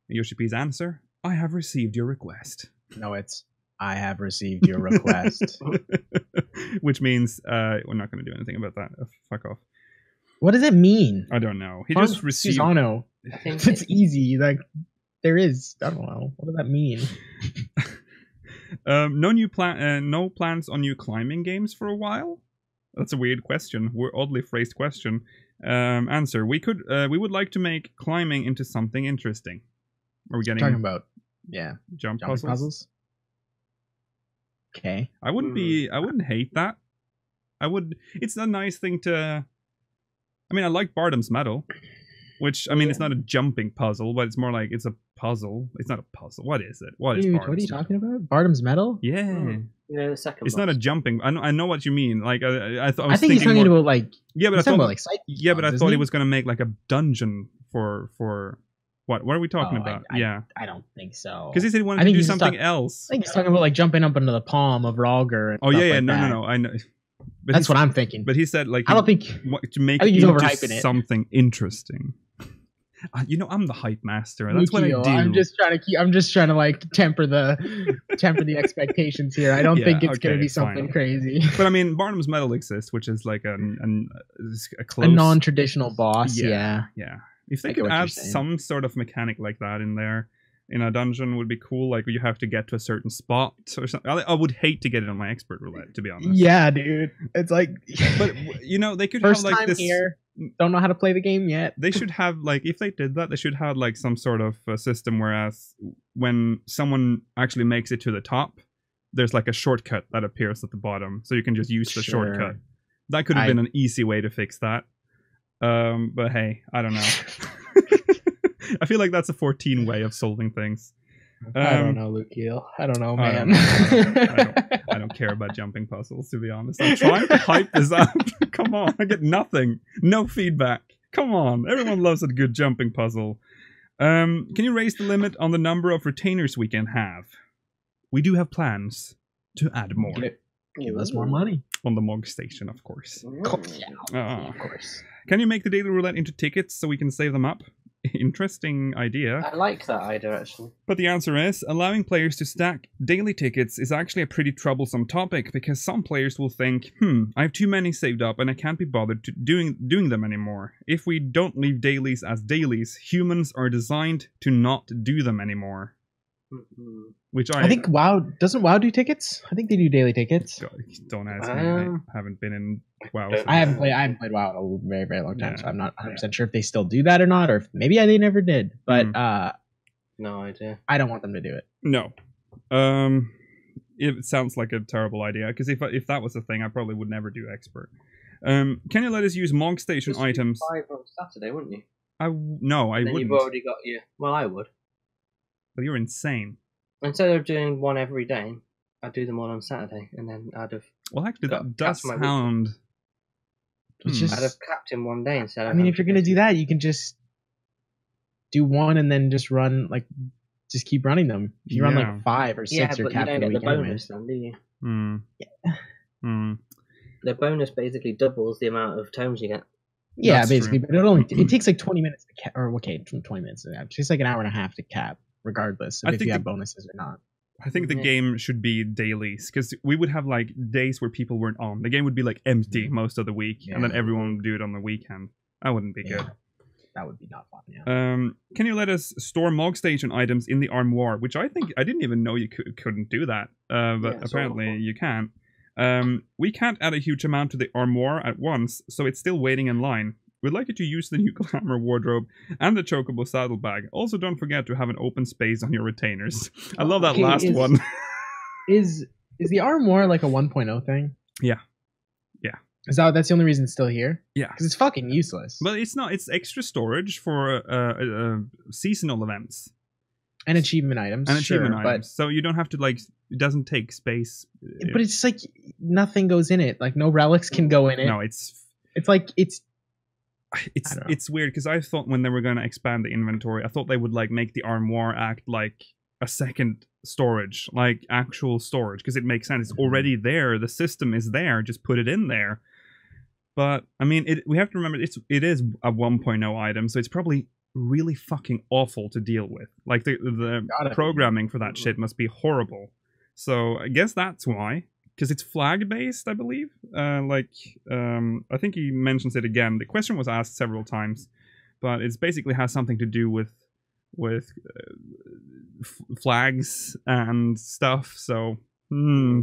Yoshi-P's answer, I have received your request. No, it's, I have received your request. Which means we're not going to do anything about that. Fuck off. What does it mean? I don't know. He just received... Susano. It's easy. Like, there is... I don't know. What does that mean? No plans on new climbing games for a while? That's a weird question. Oddly phrased question. Answer: we would like to make climbing into something interesting. Are we getting talking about jump puzzles? Okay. I wouldn't hate that. It's a nice thing to. I mean, I like Bardam's Medal, which it's not a jumping puzzle, but it's more like it's a puzzle. It's not a puzzle. What is it? What are you talking about? Bardam's Medal? Yeah. Yeah, the second. It's not a jumping. I know what you mean. Like I think he's talking about like. Yeah, but I thought about like but I thought he was going to make like a dungeon for what? What are we talking about? I don't think so. Because he said he wanted to do something else. I think he's talking about like jumping up into the palm of Ralger. And No. I know. But that's what I'm thinking. But he said like I don't think to make it into something interesting. I'm the hype master. That's what I do. I'm just trying to like temper the expectations here. I don't think it's going to be something crazy. But I mean, Bardam's Medal exists, which is like a non-traditional boss. Yeah. If they could add some sort of mechanic like that in there, in a dungeon, would be cool. Like you have to get to a certain spot or something. I would hate to get it on my expert roulette, to be honest. Yeah, dude. It's like, but they could first have like time this. Here. Don't know how to play the game yet. They should have like, if they did that, they should have like some sort of system whereas when someone actually makes it to the top, there's like a shortcut that appears at the bottom, so you can just use the shortcut. That could have been an easy way to fix that. But hey, I don't know. I feel like that's a 14 way of solving things. I don't know, Lukiel. I don't know, man. I don't care about jumping puzzles, to be honest. I'm trying to hype this up. Come on, I get nothing. No feedback. Come on, everyone loves a good jumping puzzle. Can you raise the limit on the number of retainers we can have? We do have plans to add more. Give us more money. On the Mog station, of course. Of course. Can you make the daily roulette into tickets so we can save them up? Interesting idea. I like that idea, actually. But the answer is, allowing players to stack daily tickets is actually a pretty troublesome topic, because some players will think, I have too many saved up and I can't be bothered to doing them anymore. If we don't leave dailies as dailies, humans are designed to not do them anymore. Which I think doesn't WoW do tickets? I think they do daily tickets. God, don't ask me. I haven't been in WoW. I haven't played WoW in a very, very long time, so I'm not 100% sure if they still do that or not, or if maybe they never did. But no idea. I don't want them to do it. No. It sounds like a terrible idea, because if that was a thing, I probably would never do expert. Can you let us use Mog Station items? 5 on Saturday, wouldn't you? No, I wouldn't. You've already got your... Well, I would. But you're insane. Instead of doing one every day, I'd do them all on Saturday, and then I'd have... Well, actually, that does sound... I'd have capped in one day instead of... I mean, if you're going to do that, you can just do one and then just run, like, just keep running them. If you run, like, 5 or 6, you're capped for the weekend. Yeah, but you don't get the bonus then, do you? The bonus basically doubles the amount of tomes you get. Yeah, That's basically, true. but it takes like 20 minutes to cap, or okay, 20 minutes. It takes like an hour and a half to cap, regardless of if you have bonuses or not. I think the game should be dailies, because we would have like days where people weren't on. The game would be like empty most of the week, and then everyone would do it on the weekend. That wouldn't be good. That would be not fun. Yeah. Can you let us store Mog Station items in the armoire? Which I think I didn't even know you couldn't do that, but apparently you can. We can't add a huge amount to the armoire at once, so it's still waiting in line. We'd like you to use the new glamour wardrobe and the chocobo saddlebag. Also, don't forget to have an open space on your retainers. I love that last one. Is the armoire like a 1.0 thing? Yeah. That's the only reason it's still here? Yeah. Because it's fucking useless. But it's not. It's extra storage for seasonal events. And achievement items. But so you don't have to, like, it doesn't take space. But it's like nothing goes in it. Like no relics can go in it. No, it's weird, because I thought when they were going to expand the inventory, I thought they would like make the armoire act like a second storage, like actual storage, because it makes sense. It's already there. The system is there. Just put it in there. But I mean, we have to remember it is a 1.0 item, so it's probably really fucking awful to deal with. Like the programming for that shit must be horrible. So I guess that's why. Because it's flag based, I believe. I think he mentions it again. The question was asked several times, but it basically has something to do with flags and stuff. So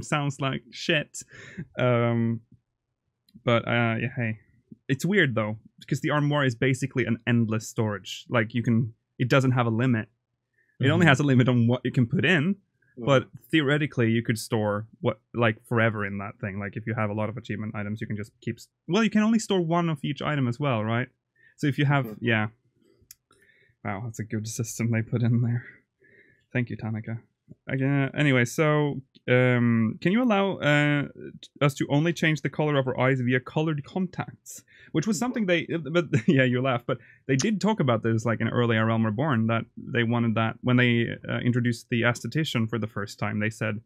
sounds like shit. Hey, it's weird though, because the armoire is basically an endless storage. Like it doesn't have a limit. It only has a limit on what you can put in. But theoretically, you could store forever in that thing. Like if you have a lot of achievement items, you can just keep. Well, you can only store one of each item as well, right? So if you have, wow, that's a good system they put in there. Thank you, Tanaka. Anyway, so can you allow us to only change the color of our eyes via colored contacts? Which was something but yeah, you laugh, but they did talk about this like in early Realm Reborn, that they wanted that when they introduced the esthetician for the first time. They said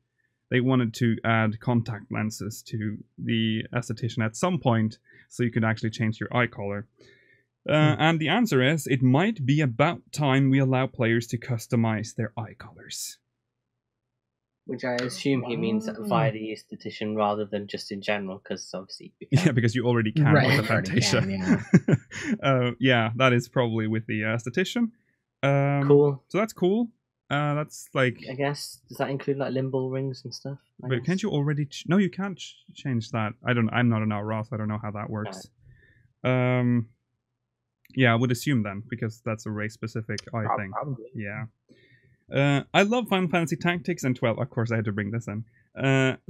they wanted to add contact lenses to the esthetician at some point, so you could actually change your eye color. And the answer is, it might be about time we allow players to customize their eye colors. Which I assume he means via the esthetician rather than just in general, because obviously... Yeah, because you already can with the Fantasia. Yeah, that is probably with the esthetician. Cool. So that's cool. That's like... I guess, does that include like limbo rings and stuff? But can't you already... No, you can't change that. I'm not an Raw, so I don't know how that works. No. Yeah, I would assume then, because that's a race-specific eye thing. Probably. Yeah. I love Final Fantasy Tactics and 12. Of course, I had to bring this in.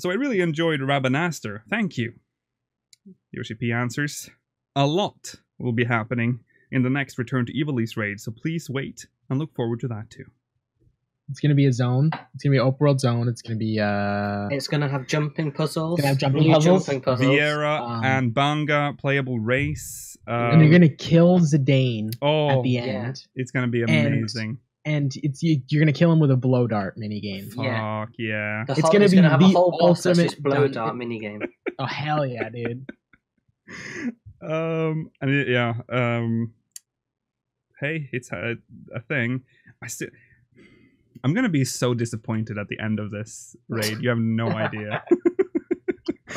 So I really enjoyed Rabanaster. Thank you. Yoshi-P answers. A lot will be happening in the next Return to Ivalice raid, so please wait and look forward to that too. It's going to be a zone. It's going to be an open world zone. It's going to be... It's going to have jumping puzzles. It's going to have jumping puzzles. Vieira and Banga playable race. And they're going to kill Zidane at the end. It's going to be amazing. And you're gonna kill him with a blow dart minigame. Fuck yeah! It's gonna have a whole boss that's just blow dart minigame. Oh hell yeah, dude! Hey, it's a thing. I'm gonna be so disappointed at the end of this raid. You have no idea.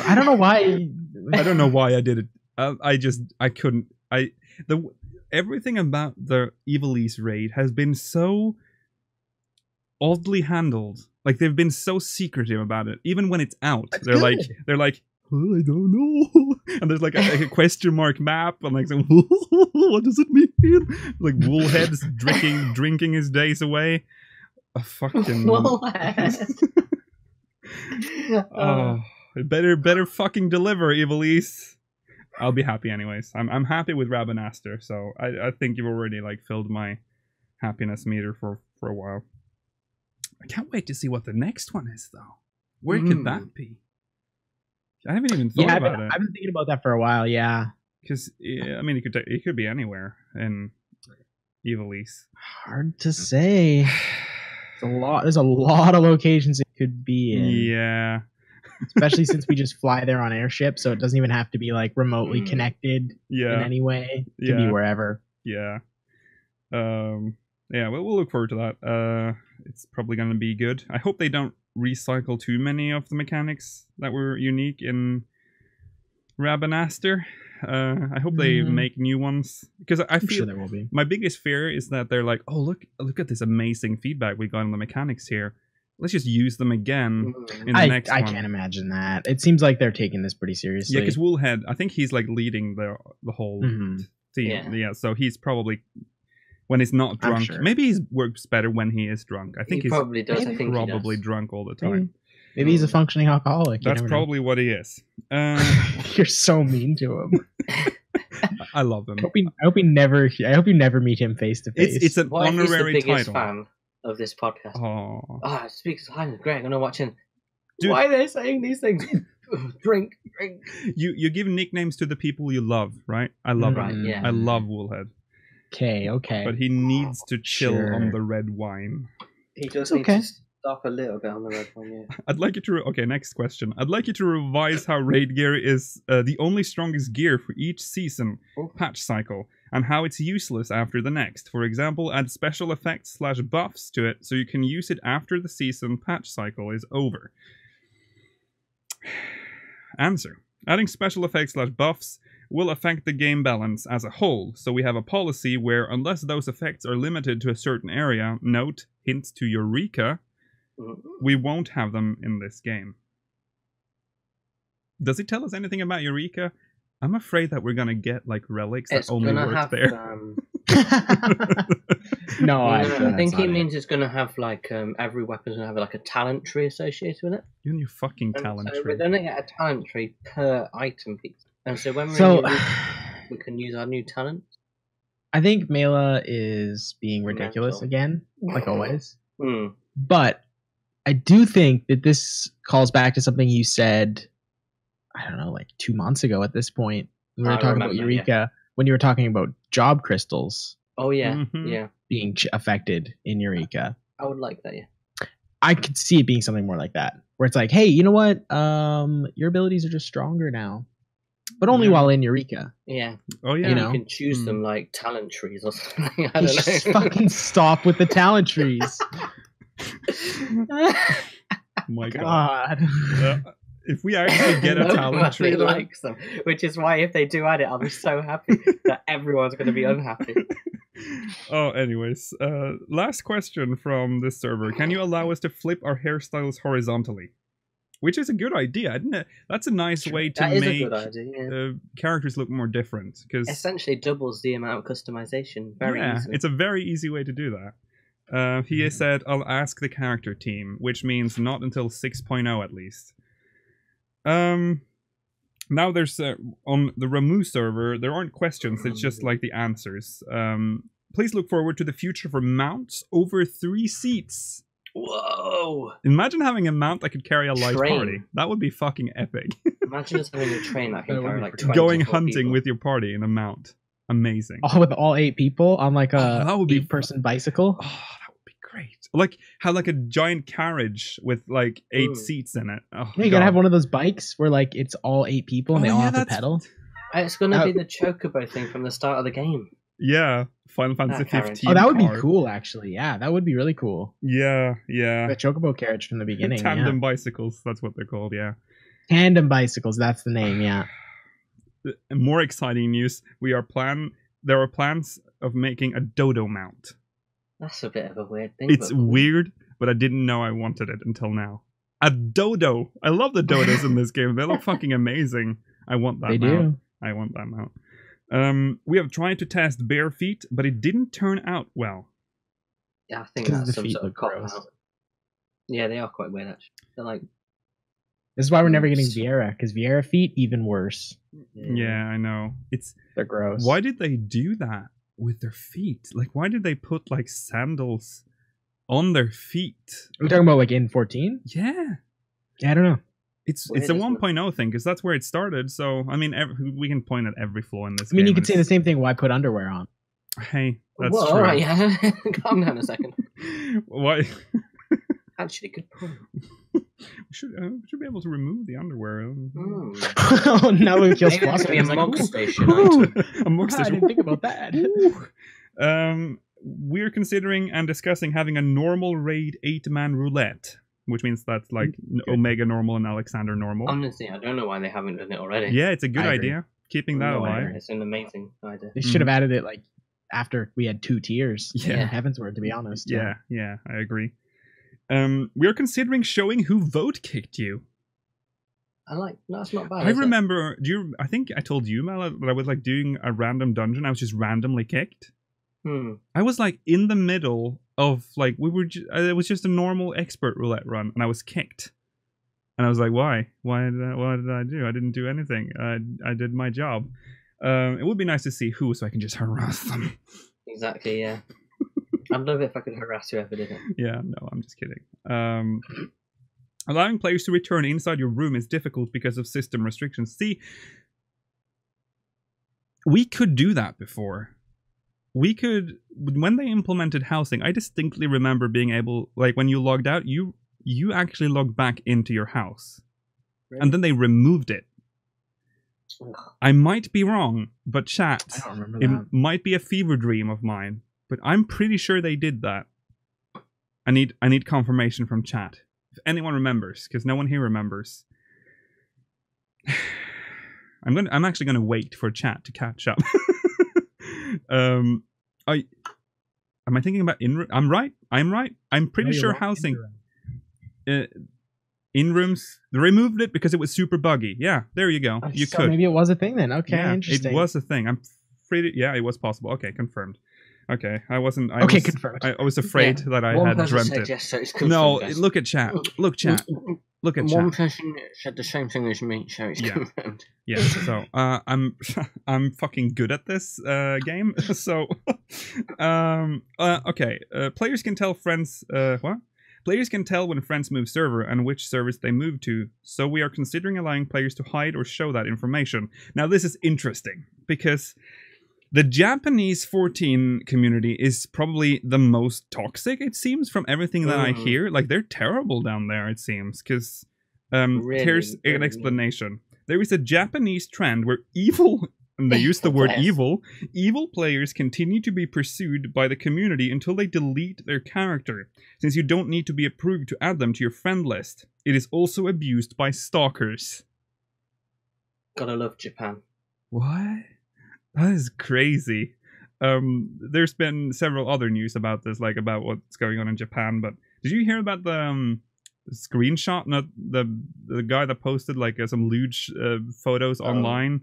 I don't know why. I don't know why I did it. I couldn't. Everything about the Ivalice raid has been so oddly handled. Like they've been so secretive about it. Even when it's out, they're like, oh, I don't know. And there's like a question mark map, and like, what does it mean? Like Woolhead's drinking his days away. A fucking Woolhead. Oh, better fucking deliver, Ivalice. I'll be happy anyways. I'm happy with Rabanaster, so I think you've already like filled my happiness meter for a while. I can't wait to see what the next one is though. Where could that be? I haven't even thought about it. I've been thinking about that for a while. Yeah, because I mean, it could be anywhere in Ivalice. Hard to say. There's a lot of locations it could be in. Yeah. especially since we just fly there on airship, so it doesn't even have to be like remotely connected in any way. It can be wherever. Yeah. Yeah, we'll look forward to that. It's probably going to be good. I hope they don't recycle too many of the mechanics that were unique in Rabanaster. I hope they make new ones, because I feel sure there will be. My biggest fear is that they're like, oh, look at this amazing feedback we got on the mechanics here. Let's just use them again in the next one. I can't imagine that. It seems like they're taking this pretty seriously. Yeah, because Woolhead, I think he's like leading the whole theme. Yeah, so he's probably, when he's not drunk, maybe he works better when he is drunk. I think he probably does. He's probably drunk all the time. Maybe he's a functioning alcoholic. That's probably what he is. You're so mean to him. I love him. I hope you never meet him face to face. It's an honorary he's the biggest title. fan of this podcast. Oh, it speaks highly. Greg, I'm gonna watch him. Dude, why are they saying these things? Drink. You give nicknames to the people you love, right? I love him. Yeah. I love Woolhead. Okay. But he needs to chill on the red wine. He does need to stop a little bit on the red wine, yeah. I'd like you to... next question. I'd like you to revise how raid gear is the only strongest gear for each season patch cycle, and how it's useless after the next. For example, add special effects / buffs to it so you can use it after the season patch cycle is over. Answer. Adding special effects / buffs will affect the game balance as a whole, so we have a policy where unless those effects are limited to a certain area, note, hints to Eureka, we won't have them in this game. Does it tell us anything about Eureka? I'm afraid that we're gonna get like relics that only work there. No, I think it means it's gonna have like every weapon's gonna have like a talent tree associated with it. You and your fucking talent tree. We're gonna get a talent tree per item piece, and so when we can use our new talent. I think Mela is being ridiculous again, like always. But I do think that this calls back to something you said, I don't know, like 2 months ago at this point. We were talking about Eureka, when you were talking about job crystals. Oh, yeah. Being affected in Eureka. I would like that, yeah. I could see it being something more like that, where it's like, hey, you know what? Your abilities are just stronger now. But only while in Eureka. Yeah. Oh, yeah. You can choose them like talent trees or something. I don't know. Just fucking stop with the talent trees. My God. If we actually get a talent tree, likes them, which is why if they do add it, I'll be so happy that everyone's going to be unhappy. Anyways, last question from this server: can you allow us to flip our hairstyles horizontally? Which is a good idea, isn't it? That's a nice way to make characters look more different. Because essentially doubles the amount of customization. Very easily. It's a very easy way to do that. He has said, I'll ask the character team, which means not until 6.0 at least. Now there's, on the Ramu server, there aren't questions, it's just like the answers. Please look forward to the future for mounts over 3 seats. Whoa! Imagine having a mount that could carry a light party. That would be fucking epic. Imagine just having a train that can carry like 20 going hunting with your party in a mount. Amazing. With all 8 people on like a 8-person bicycle. Oh, that would be great. Like have like a giant carriage with like 8 seats in it. Oh, you gotta have one of those bikes where like it's all 8 people and they all have to pedal. It's gonna be the chocobo thing from the start of the game. Yeah, Final Fantasy 15. Oh, that would be cool, actually. Yeah, that would be really cool. Yeah. The chocobo carriage from the beginning. Tandem bicycles, that's what they're called, yeah. Tandem bicycles, that's the name, yeah. More exciting news, there are plans of making a dodo mount. That's a bit of a weird thing. It's weird, but I didn't know I wanted it until now. A dodo! I love the dodos in this game. They look fucking amazing. I want that mount. They do. I want that mount. We have tried to test bare feet, but it didn't turn out well. Yeah, I think that's some sort of cop out. Yeah, they are quite weird, actually. They're like... This is why we're never getting Viera, because Viera feet, even worse. Yeah, I know. They're gross. Why did they do that with their feet? Like, why did they put, like, sandals on their feet? Are we talking about, like, in 14? Yeah. Yeah, I don't know. It's a 1.0 thing, because that's where it started, so, I mean, we can point at every flaw in this game. I mean, you could say the same thing, why put underwear on? Hey, that's true. All right, yeah. Calm down a second. Why? Actually, good point. we should be able to remove the underwear. Oh, now we kill Maybe Squawk. be a mug station Ooh, item. a mug I station. didn't think about that. We're considering and discussing having a normal raid 8-man roulette, which means that's like Omega normal and Alexander normal. Honestly, I don't know why they haven't done it already. Yeah, it's a good I agree. idea. Keeping that alive. It's an amazing idea. They should have added it like after we had 2 tiers. Yeah. Heavensturn, to be honest. Yeah, I agree. We are considering showing who vote kicked you. That's not bad. I remember. I think I told you, Mel, that I was like doing a random dungeon. I was just randomly kicked. I was like in the middle of like it was just a normal expert roulette run, and I was kicked. And I was like, why? What did I do? I didn't do anything. I did my job. It would be nice to see who, so I can just harass them. Exactly. Yeah. I'd love it if I could harass whoever did it. Yeah. No, I'm just kidding. Allowing players to return inside your room is difficult because of system restrictions. See, we could do that before. We could, when they implemented housing, I distinctly remember being able, like when you logged out, you actually logged back into your house. Really? And then they removed it. I might be wrong, but chat, I don't remember it that. might be a fever dream of mine, but I'm pretty sure they did that. I need confirmation from chat. If anyone remembers, because no one here remembers. I'm actually gonna wait for chat to catch up. Am I thinking about I'm right. I'm pretty sure housing in rooms, they removed it because it was super buggy. Yeah, there you go. You so could. Maybe it was a thing then. Okay, Yeah, interesting. it was a thing. I'm pretty. Yeah, it was possible. Okay, confirmed. Okay, I wasn't. Confirmed. I was afraid that I One had person dreamt said it. yes, so it's No, confirmed. look at chat. Look, chat. Look at One chat. person said the same thing as me, so it's confirmed. Yeah. So I'm fucking good at this game. So okay. Players can tell friends what? Players can tell when friends move server and which servers they move to, so we are considering allowing players to hide or show that information. Now this is interesting, because the Japanese 14 community is probably the most toxic, it seems, from everything that I hear. Like, they're terrible down there, it seems, because here's an explanation. There is a Japanese trend where evil... And they use the word evil. Evil players continue to be pursued by the community until they delete their character, since you don't need to be approved to add them to your friend list. It is also abused by stalkers. Gotta love Japan. What? That is crazy. There's been several other news about this, like about what's going on in Japan, but did you hear about the screenshot? Not the guy that posted like some lewd photos online?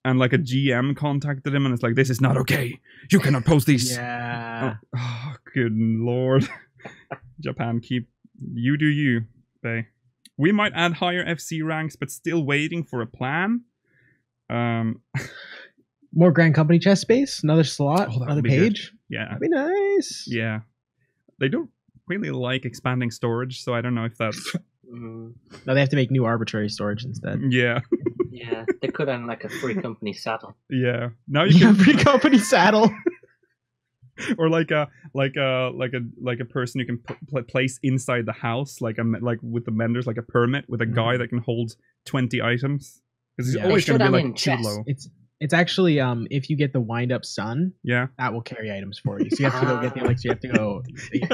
And like a GM contacted him and it's like, this is not okay. You cannot post these. Yeah. Oh, good lord. Japan, you do you, bae. We might add higher FC ranks, but still waiting for a plan. More Grand Company chest space, another slot, another page. Good. Yeah. That'd be nice. Yeah. They don't really like expanding storage, so I don't know if that's... No, they have to make new arbitrary storage instead. Yeah. Yeah, they could have like a free company saddle. Yeah. Now you can free company saddle. Or like a person you can place inside the house, like with the vendors, like a permit with a guy that can hold 20 items. Because it's always going to be like too low. It's actually if you get the wind up sun, that will carry items for you. So you have to go get the elixir. You have to go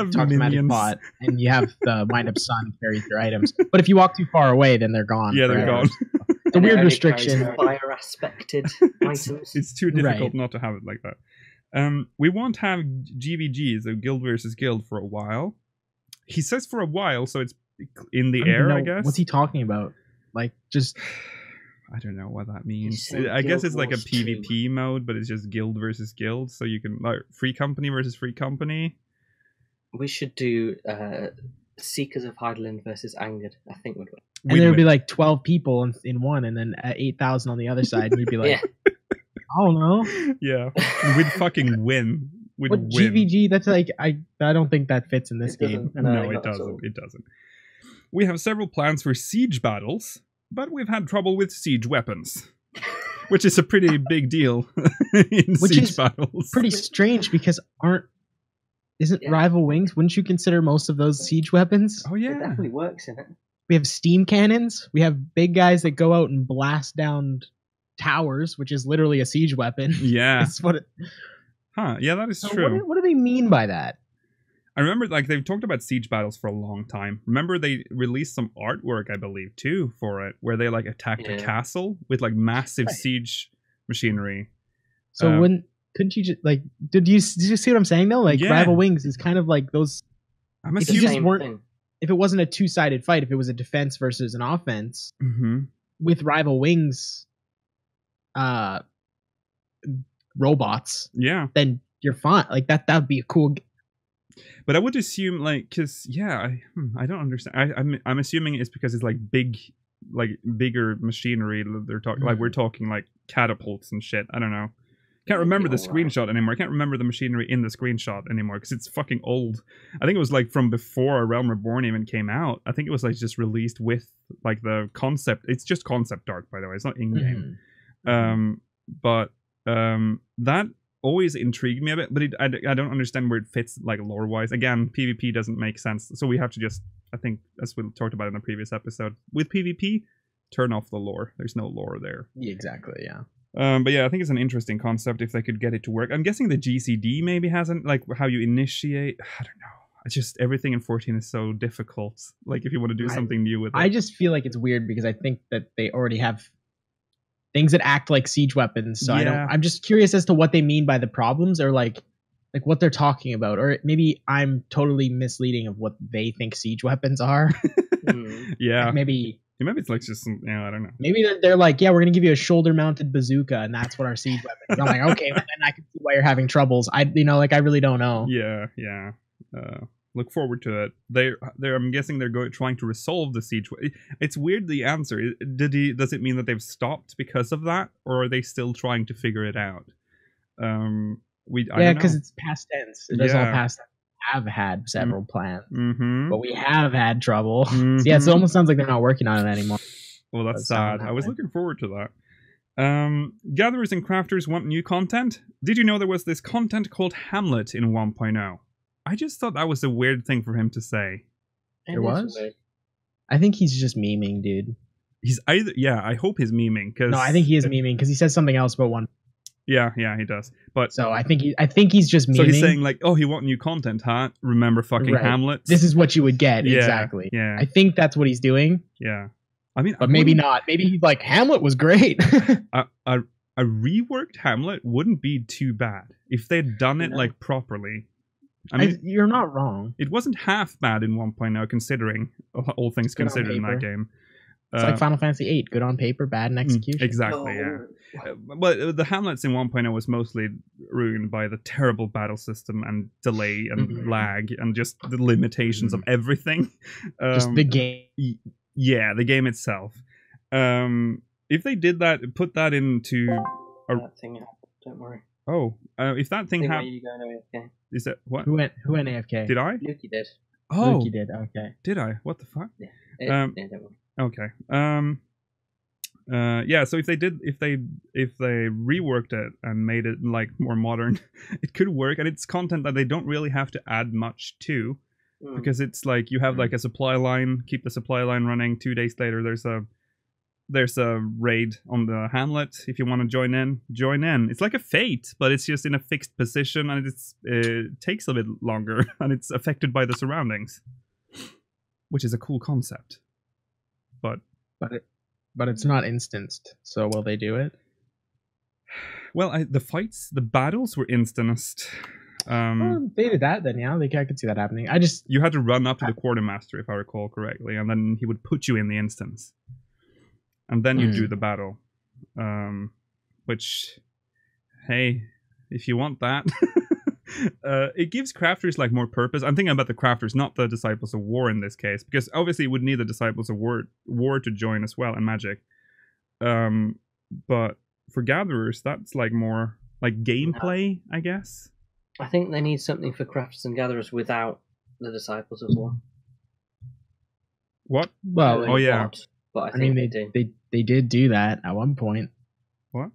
talk to Magic Bot, and you have the wind up sun carry your items. But if you walk too far away, then they're gone. Yeah, they're gone. It's a weird restriction. Fire aspected items. It's too difficult not to have it like that. We won't have GVGs, so Guild versus Guild, for a while. He says for a while, so it's in the air, I guess. What's he talking about? Like, just... I don't know what that means. I guess it's like a PvP mode, but it's just Guild versus Guild, so you can... like free company versus free company. We should do Seekers of Heideland versus Angered, I think would work. And there would be like 12 people in one, and then 8,000 on the other side, and you'd be like... I don't know. Yeah, we'd fucking win. We'd win. GVG? That's like I don't think that fits in this game. No, it doesn't. It doesn't. We have several plans for siege battles, but we've had trouble with siege weapons, which is a pretty big deal in siege battles. Pretty strange because isn't Rival Wings? Wouldn't you consider most of those siege weapons? Oh yeah, it definitely works in it. We have steam cannons. We have big guys that go out and blast down towers, which is literally a siege weapon. Yeah. That's what Yeah, that is true. What do they mean by that? I remember, like, they've talked about siege battles for a long time. Remember, they released some artwork, I believe, too, for it, where they, like, attacked a castle with, like, massive siege machinery. So couldn't you just, like, did you see what I'm saying, though? Like, Rival Wings is kind of like those... I'm if you just weren't... If it wasn't a two-sided fight, if it was a defense versus an offense, with Rival Wings robots, then you're fine. Like, that would be a cool... But I would assume, like, because I don't understand. I'm assuming it's because it's like bigger machinery. They're talking like we're talking like catapults and shit. I don't know. Can't remember the screenshot anymore. I can't remember the machinery in the screenshot anymore because it's fucking old. I think it was like from before Realm Reborn even came out. I think it was like just released with like the concept. It's just concept art, by the way. It's not in game. But that always intrigued me a bit, but I don't understand where it fits, like, lore-wise. Again, PvP doesn't make sense, so we have to just, I think, as we talked about in the previous episode, with PvP, turn off the lore. There's no lore there. Yeah, exactly, yeah. But yeah, I think it's an interesting concept if they could get it to work. I'm guessing the GCD maybe hasn't, like, how you initiate, I don't know. It's just, everything in 14 is so difficult, like, if you want to do something new with it. I just feel like it's weird because I think that they already have things that act like siege weapons, so I'm just curious as to what they mean by the problems, or like what they're talking about, or maybe I'm totally misleading of what they think siege weapons are. Yeah, like maybe it's like just I don't know. Maybe they're like, yeah, we're gonna give you a shoulder-mounted bazooka, and that's what our siege weapon is. I'm like, okay, then I can see why you're having troubles. I really don't know. Yeah. Look forward to it. I'm guessing they're trying to resolve the siege. It's weird, the answer. Does it mean that they've stopped because of that, or are they still trying to figure it out? Because it's past tense. It is all past tense. Have had several plans, but we have had trouble. So yeah, so it almost sounds like they're not working on it anymore. Well, that's sad. I was looking forward to that. Gatherers and crafters want new content. Did you know there was this content called Hamlet in 1.0? I just thought that was a weird thing for him to say. It was? I think he's just memeing, dude. He's either... Yeah, I hope he's memeing. No, I think he is memeing, because he says something else about one. Yeah, he does. But so I think he's just memeing. So he's saying, like, oh, he want new content, huh? Remember fucking Hamlet? This is what you would get, exactly. Yeah. I think that's what he's doing. Yeah. I mean... But maybe not. Maybe he's like, Hamlet was great. A reworked Hamlet wouldn't be too bad if they'd done it, like, properly. I mean, you're not wrong. It wasn't half bad in 1.0, considering all things considered in that game. It's like Final Fantasy VIII, good on paper, bad in execution. Exactly, yeah. But the Hamlets in 1.0 was mostly ruined by the terrible battle system and delay and lag and just the limitations of everything. Just the game. Yeah, the game itself. If they did that, put that into... That thing happened, don't worry. Oh, if that thing happened... you going AFK? Is that what? Who went AFK? Did I? Lukey did. Oh, Lukey did. Okay. Did I? What the fuck? Yeah. Don't worry. Okay. Yeah. So if they reworked it and made it like more modern, it could work. And it's content that they don't really have to add much to, because it's like you have like a supply line. Keep the supply line running. 2 days later, there's a raid on the Hamlet. If you want to join in. It's like a Fate, but it's just in a fixed position, and it takes a bit longer, and it's affected by the surroundings, which is a cool concept. But it's not instanced. So will they do it? Well, the battles were instanced. Well, they did that, then yeah, I could see that happening. You had to run up to the quartermaster, if I recall correctly, and then he would put you in the instance. And then you do the battle. Which, hey, if you want that. It gives crafters like more purpose. I'm thinking about the crafters, not the Disciples of War in this case. Because obviously you would need the Disciples of War to join as well, and Magic. But for Gatherers, that's like more like gameplay, I guess. I think they need something for Crafters and Gatherers without the Disciples of War. What? Well, But I mean, they did do that at one point. What?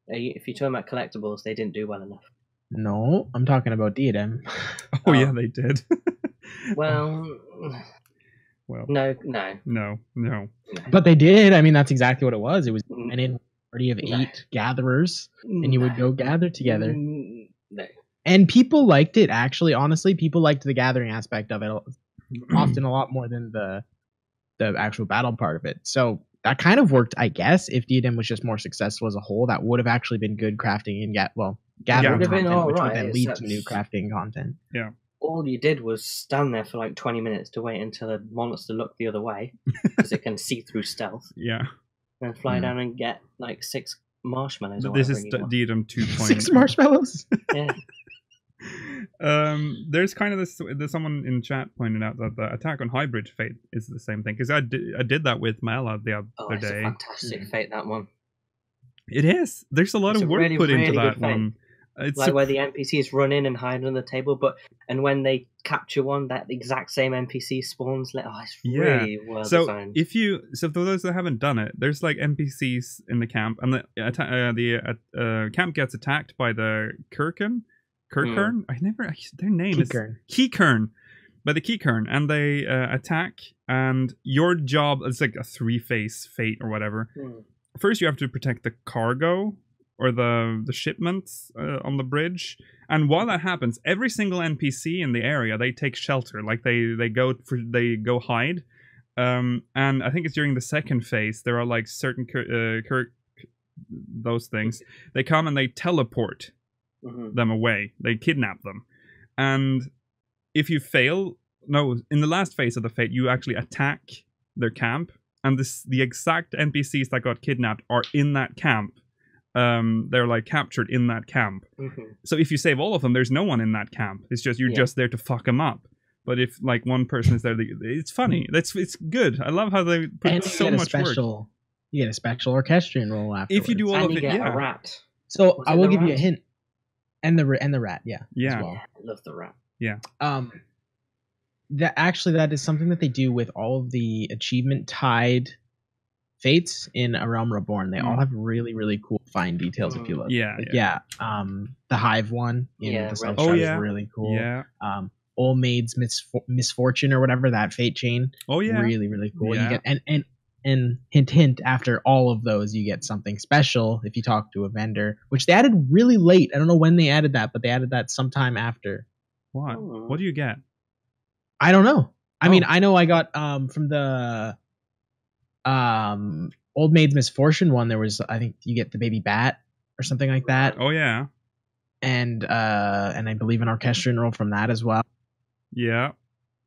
If you're talking about collectibles, they didn't do well enough. No, I'm talking about Diadem. Oh yeah, they did. Well, Well, no. But they did. I mean, that's exactly what it was. It was an party of 8 gatherers, and you would go gather together. No. And people liked it. Actually, honestly, people liked the gathering aspect of it often a lot more than the actual battle part of it. So that kind of worked, I guess. If Diadem was just more successful as a whole, that would have actually been good crafting and gathering content, which would then lead to new crafting content. Yeah. All you did was stand there for like 20 minutes to wait until a monster looked the other way, because it can see through stealth. Yeah. And fly down and get like 6 marshmallows. This is Diadem 2.0. 6 marshmallows. Yeah. There's kind of this. There's someone in chat pointed out that the attack on hybrid fate is the same thing, because I did that with Mela the other it's day. a fantastic fate, that one. It is. There's a lot of work put into that one. It's like where the NPCs run in and hide under the table, and when they capture one, that exact same NPC spawns. It's really well designed. So for those that haven't done it, there's like NPCs in the camp, and the camp gets attacked by the Kirkern. Their name is Keycurn. By the Keycurn, and they attack, and your job is like a 3-phase fate or whatever. First, you have to protect the cargo or the shipments on the bridge, and while that happens, every single NPC in the area, they take shelter, like they go hide, and I think it's during the second phase there are like certain those things, they come and they teleport them away, they kidnap them, and if you fail, in the last phase of the fate, you actually attack their camp, and the exact NPCs that got kidnapped are in that camp. They're like captured in that camp. So if you save all of them, there's no one in that camp. It's just you're just there to fuck them up. But if like one person is there, it's funny. It's good. I love how they put so much work. You get a special orchestrion roll afterwards. If you do all of it, a rat. So I will give you a hint. And the rat, yeah. As well. I love the rat. Yeah. That is something that they do with all of the achievement tied fates in A Realm Reborn. They all have really, really cool fine details if you look. The Hive one in the South Shard is really cool. Yeah. Old Maid's Misfortune or whatever, that fate chain. Oh yeah. Really, really cool. You get and hint, after all of those, you get something special if you talk to a vendor, which they added really late. I don't know when they added that, but they added that sometime after. What? What do you get? I don't know. I mean, I know I got from the Old Maid's Misfortune one, there was, I think you get the baby bat or something like that. Oh yeah. And I believe an orchestrion roll from that as well. Yeah.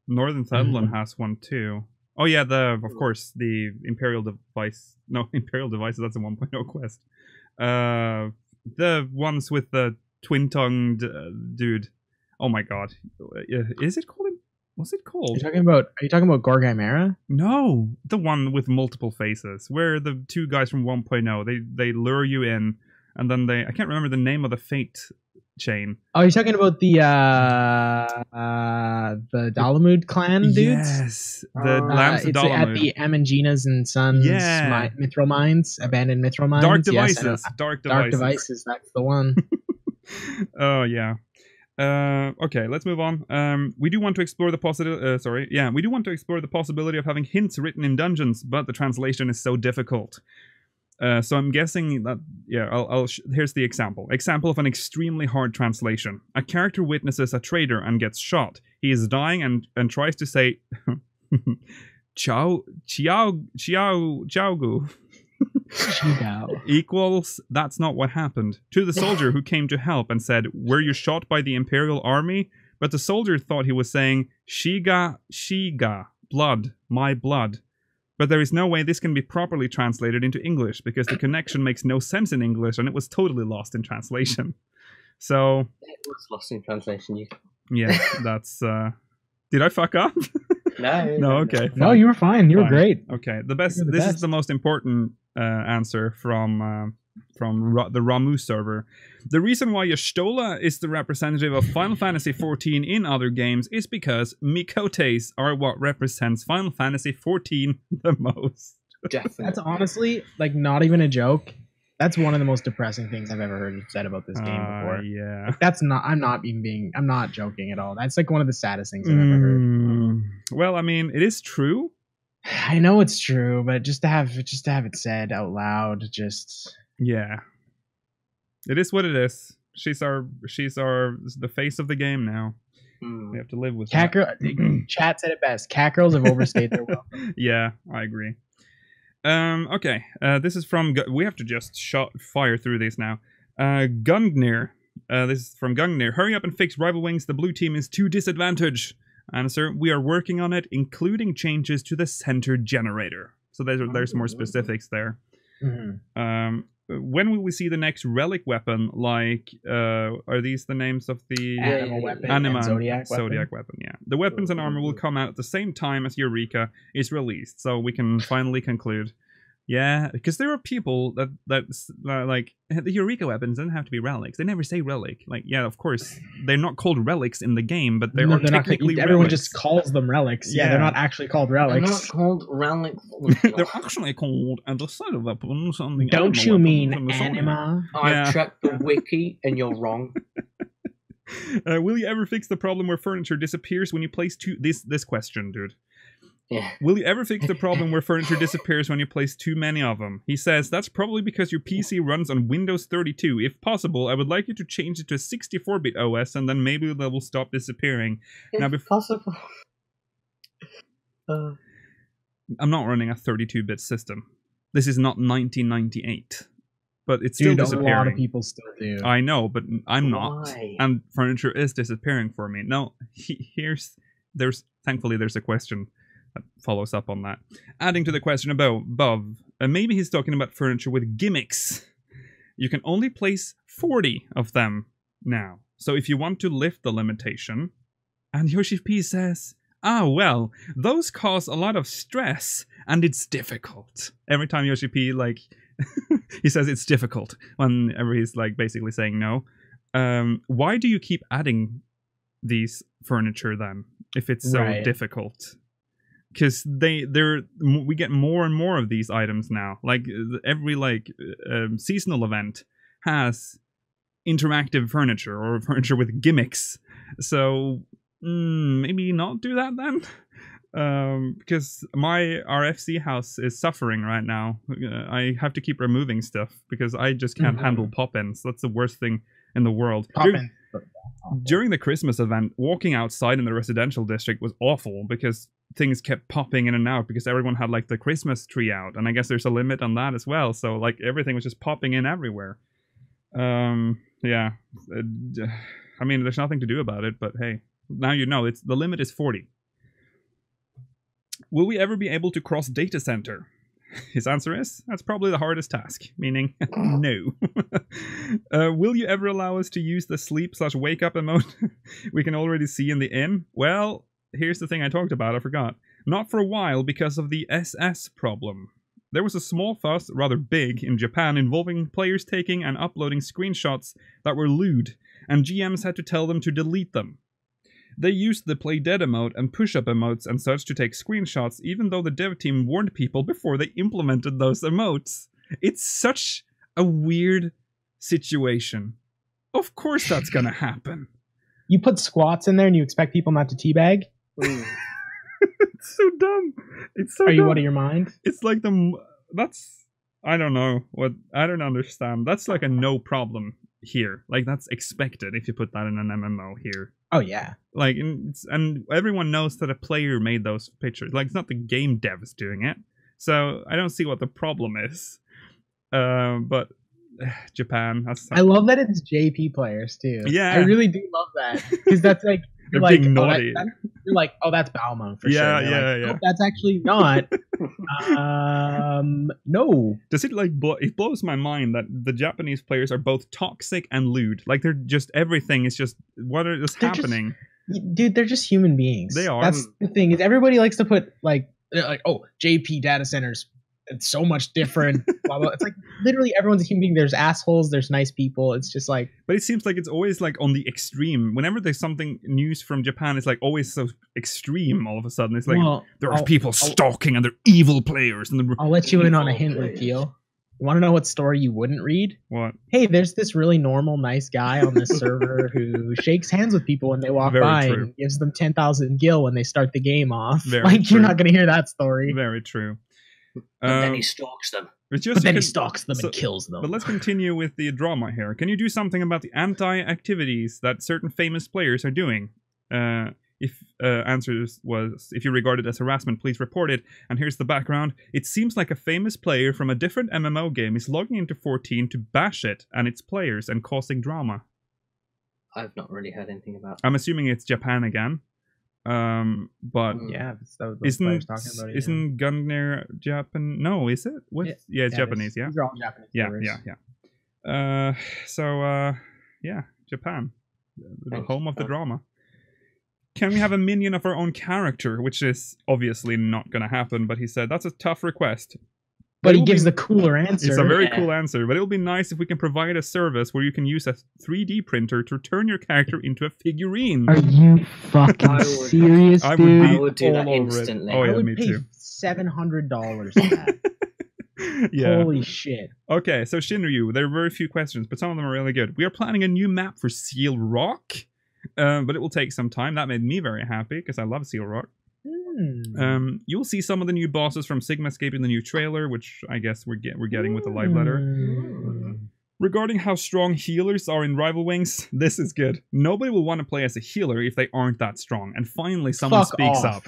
Northern Thedlin has one too. Oh yeah, of course the Imperial Device. No, Imperial Devices, that's a 1.0 quest. The ones with the twin-tongued dude. Oh my god. Is it called? What's it called? Are you talking about Gorgymera? No, the one with multiple faces, where the 2 guys from 1.0, they lure you in, and then I can't remember the name of the fate chain. Oh, you're talking about the Dalamud clan dudes? Yes, the Lambs of Dalamud. At the Amanginas and Sons Mithril Mines, abandoned Mithril Mines. Dark Devices. Yes, Dark Devices, that's the one. Oh, yeah. Okay, let's move on. We do want to explore the we do want to explore the possibility of having hints written in dungeons, but the translation is so difficult. So I'm guessing that, here's the example. Example of an extremely hard translation. A character witnesses a traitor and gets shot. He is dying and tries to say, Chiaogu. Equals, that's not what happened. To the soldier who came to help and said, were you shot by the Imperial Army? But the soldier thought he was saying, Shiga, blood, my blood. But there is no way this can be properly translated into English, because the connection makes no sense in English, and it was totally lost in translation. So... It was lost in translation, Yeah, that's... Did I fuck up? No, okay. No, you were fine. You were great. Okay, this is the most important answer from the Ramu server. The reason why Y'shtola is the representative of Final Fantasy XIV in other games is because Mikotes are what represents Final Fantasy XIV the most. Definitely. That's honestly, like, not even a joke. That's one of the most depressing things I've ever heard said about this game before. Yeah. Like, I'm not joking at all. That's like one of the saddest things I've ever heard. Well, I mean, it is true, I know it's true, but just to have it said out loud, just yeah, it is what it is. She's the face of the game now. We have to live with Cat that. Girl. Chat said it best. Cat girls have overstayed their welcome. Yeah, I agree. Okay, this is from. We have to just fire through these now. Gungnir. This is from Gungnir. Hurry up and fix Rival Wings. The blue team is too disadvantaged. Answer: we are working on it, including changes to the center generator. So there's more specifics there. When will we see the next relic weapon? Like, are these the names of the Animal weapon Anima and Zodiac weapon? Yeah, the weapons and armor will come out at the same time as Eureka is released, so we can finally conclude. Yeah, because there are people that like the Eureka weapons don't have to be relics. They never say relic. Like, yeah, of course they're not called relics in the game, but they're technically everyone relics. just calls them relics. Yeah, they're not actually called relics. They're not called relics. They're actually called the weapons on the Don't you mean anima? I've checked the wiki and you're wrong. Will you ever fix the problem where furniture disappears when you place this question, dude? Yeah. Will you ever fix the problem where furniture disappears when you place too many of them? He says, that's probably because your PC runs on Windows 32. If possible, I would like you to change it to a 64-bit OS, and then maybe they will stop disappearing. If possible. I'm not running a 32-bit system. This is not 1998. But it's still disappearing. A lot of people still do. I know, but I'm not. Why? And furniture is disappearing for me. No, thankfully there's a question that follows up on that. Adding to the question above, maybe he's talking about furniture with gimmicks. You can only place 40 of them now. So if you want to lift the limitation, and Yoshi-P says, well, those cause a lot of stress, and it's difficult. Every time Yoshi-P, like, he says it's difficult, whenever he's, like, basically saying no. Why do you keep adding these furniture, then, if it's so difficult? Because we get more and more of these items now. Like, every, like, seasonal event has interactive furniture, or furniture with gimmicks. So, maybe not do that, then? Because my RFC house is suffering right now. I have to keep removing stuff, because I just can't handle pop-ins. That's the worst thing in the world. During the Christmas event, walking outside in the residential district was awful, because things kept popping in and out, because everyone had, like, the Christmas tree out, and I guess there's a limit on that as well, so, like, everything was just popping in everywhere. Yeah. I mean, there's nothing to do about it, but hey, now you know, the limit is 40. Will we ever be able to cross data center? His answer is, that's probably the hardest task, meaning no. Will you ever allow us to use the sleep/wake up emote we can already see in the inn? Well, here's the thing I talked about, I forgot. Not for a while, because of the SS problem. There was a small fuss, rather big, in Japan involving players taking and uploading screenshots that were lewd, and GMs had to tell them to delete them. They used the play dead emote and push-up emotes and such to take screenshots, even though the dev team warned people before they implemented those emotes. It's such a weird situation. Of course that's gonna happen. You put squats in there and you expect people not to teabag? It's so dumb. It's so Are you dumb. out of your mind? It's like I don't know. I don't understand. That's like a no problem here. Like, that's expected if you put that in an MMO here. Oh, yeah. Like, and everyone knows that a player made those pictures. Like, it's not the game devs doing it. So, I don't see what the problem is. But Japan. I love that it's JP players, too. Yeah. I really do love that. Because that's like... They're like, being naughty. You're like, oh, that's Balmont for sure. Yeah. Nope, that's actually not. No. Does it, like, it blows my mind that the Japanese players are both toxic and lewd. Like, they're just, everything is just, what is happening? Dude, they're just human beings. They are. That's the thing, is everybody likes to put, like, oh, JP data centers, it's so much different. Blah, blah. It's like literally everyone's a human being. There's assholes, there's nice people. It's just like. But it seems like it's always like on the extreme. Whenever there's something news from Japan, it's like always so extreme. All of a sudden, it's like there are people stalking and they're evil players. And I'll let you in on a hint, Lukeel. Want to know what story you wouldn't read? What? Hey, there's this really normal, nice guy on this server who shakes hands with people when they walk by and gives them 10,000 gil when they start the game off. You're not going to hear that story. Very true. But then he stalks them. He stalks them and kills them. But let's continue with the drama here. Can you do something about the anti-activities that certain famous players are doing? If answers was, if you regard it as harassment, please report it. And here's the background. It seems like a famous player from a different MMO game is logging into 14 to bash it and its players and causing drama. I've not really heard anything about it. I'm assuming it's Japan again. But yeah, isn't Gungnir Japan? No, is it? What? Yeah, it's Japanese. Yeah, these are all Japanese. Yeah. Japan, the home of the drama. Can we have a minion of our own character? Which is obviously not going to happen. But he said that's a tough request. But he gives the cooler answer. It's a very cool answer, but it'll be nice if we can provide a service where you can use a 3D printer to turn your character into a figurine. Are you fucking serious, dude? I would do that instantly. Oh, yeah, I would me pay too. $700 for that. Yeah. Holy shit. Okay, so Shinryu, there are very few questions, but some of them are really good. We are planning a new map for Seal Rock, but it will take some time. That made me very happy, because I love Seal Rock. You'll see some of the new bosses from Sigmascape in the new trailer, which I guess we're getting with the live letter. Regarding how strong healers are in Rival Wings, this is good. Nobody will want to play as a healer if they aren't that strong. And finally someone speaks up.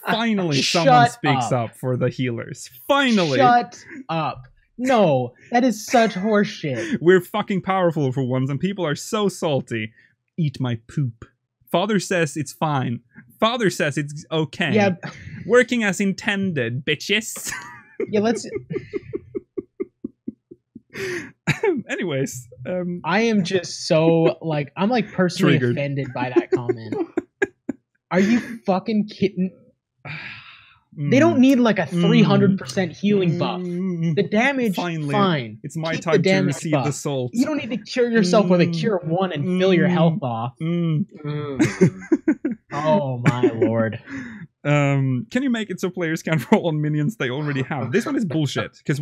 Finally someone speaks up for the healers. Finally! Shut up. No, that is such horseshit. We're fucking powerful for once, and people are so salty. Eat my poop. Father says it's fine. Father says it's okay. Yeah. Working as intended, bitches. Yeah, let's... Anyways. I am just so, I'm personally triggered. Offended by that comment. Are you fucking kidding? They don't need a 300% healing buff. The damage, fine. It's my time to receive the salt. You don't need to cure yourself with a cure of 1 and fill your health off. Oh my lord. Can you make it so players can roll on minions they already have? This one is bullshit. Because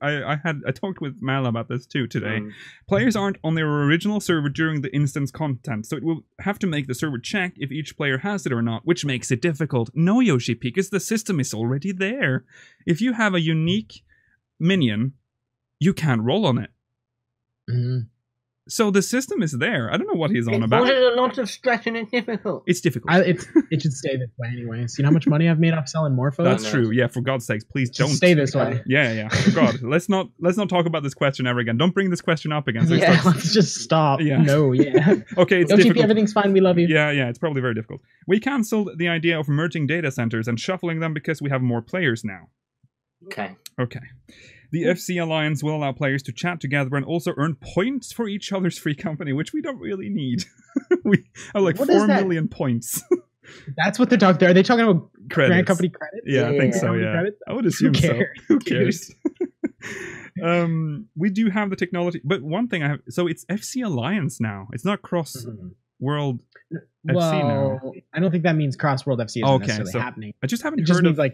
I talked with Mal about this too today. Players aren't on their original server during the instance content, so it will have to make the server check if each player has it or not, which makes it difficult. No, Yoshi-P, because the system is already there. If you have a unique minion, you can't roll on it. So the system is there. I don't know what he's on about. It's a lot of stress and it's difficult. It's difficult. It should stay this way anyways. You know how much money I've made off selling Morphos? That's true. Yeah, for God's sakes, please don't stay this way. Yeah. For God, let's not talk about this question ever again. Don't bring this question up again. So let's just stop. Yeah. No, yeah. Okay, it's Yoshi-P, difficult. everything's fine. We love you. Yeah, it's probably very difficult. We cancelled the idea of merging data centers and shuffling them because we have more players now. Okay. The FC Alliance will allow players to chat together and also earn points for each other's free company, which we don't really need. We have 4 million points. That's what they're talking about. Are they talking about Grand company credits? Yeah, I think so, yeah. I would assume so. Who cares? We do have the technology, but one thing so it's FC Alliance now. It's not cross-world FC now. I don't think that means cross-world FC is necessarily happening. I just haven't heard of... do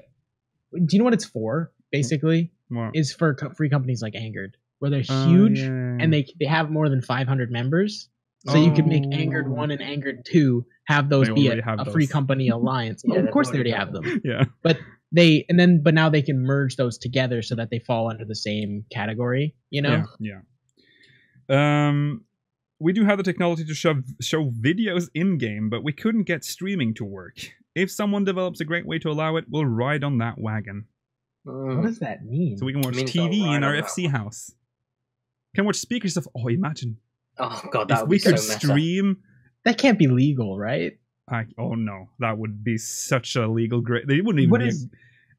you know what it's for, basically? What? Is for free companies like Angered, where they're huge and they have more than 500 members. So you could make Angered 1 and Angered 2 have those be a free company alliance. Of course they already have them. Yeah. But now they can merge those together so that they fall under the same category, you know? Yeah. We do have the technology to show videos in-game, but we couldn't get streaming to work. If someone develops a great way to allow it, we'll ride on that wagon. What does that mean? So we can watch TV in our FC house. Can watch speakers of... Oh, imagine. Oh, God, that if would we be could so stream... That can't be legal, right? Oh, no. That would be such a legal gray... They wouldn't even be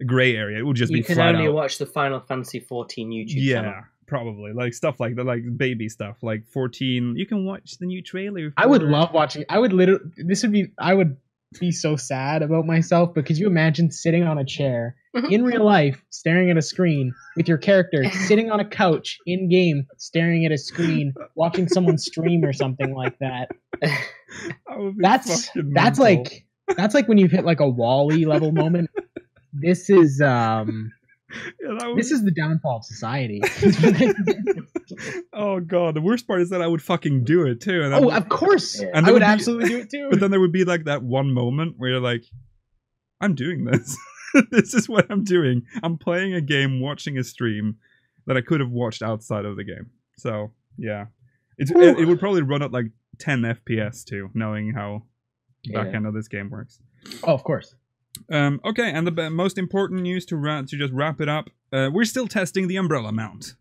a gray area. It would just be flat out. You can only watch the Final Fantasy 14 YouTube channel. Yeah, probably. Stuff like that, baby stuff. 14... You can watch the new trailer. I would love watching... I would be so sad about myself, but could you imagine sitting on a chair in real life staring at a screen with your character sitting on a couch in game staring at a screen watching someone stream or something like that? That's like when you hit a Wall-E level moment. This is This is the downfall of society. Oh god, the worst part is that I would fucking do it too. And of course. Yeah. And I would be, absolutely do it too. But then there would be like that one moment where you're like, I'm doing this. This is what I'm doing. I'm playing a game, watching a stream that I could have watched outside of the game. So, yeah. It would probably run at like 10 FPS too, knowing how back end of this game works. Oh, of course. Okay, and the most important news to just wrap it up, we're still testing the umbrella mount.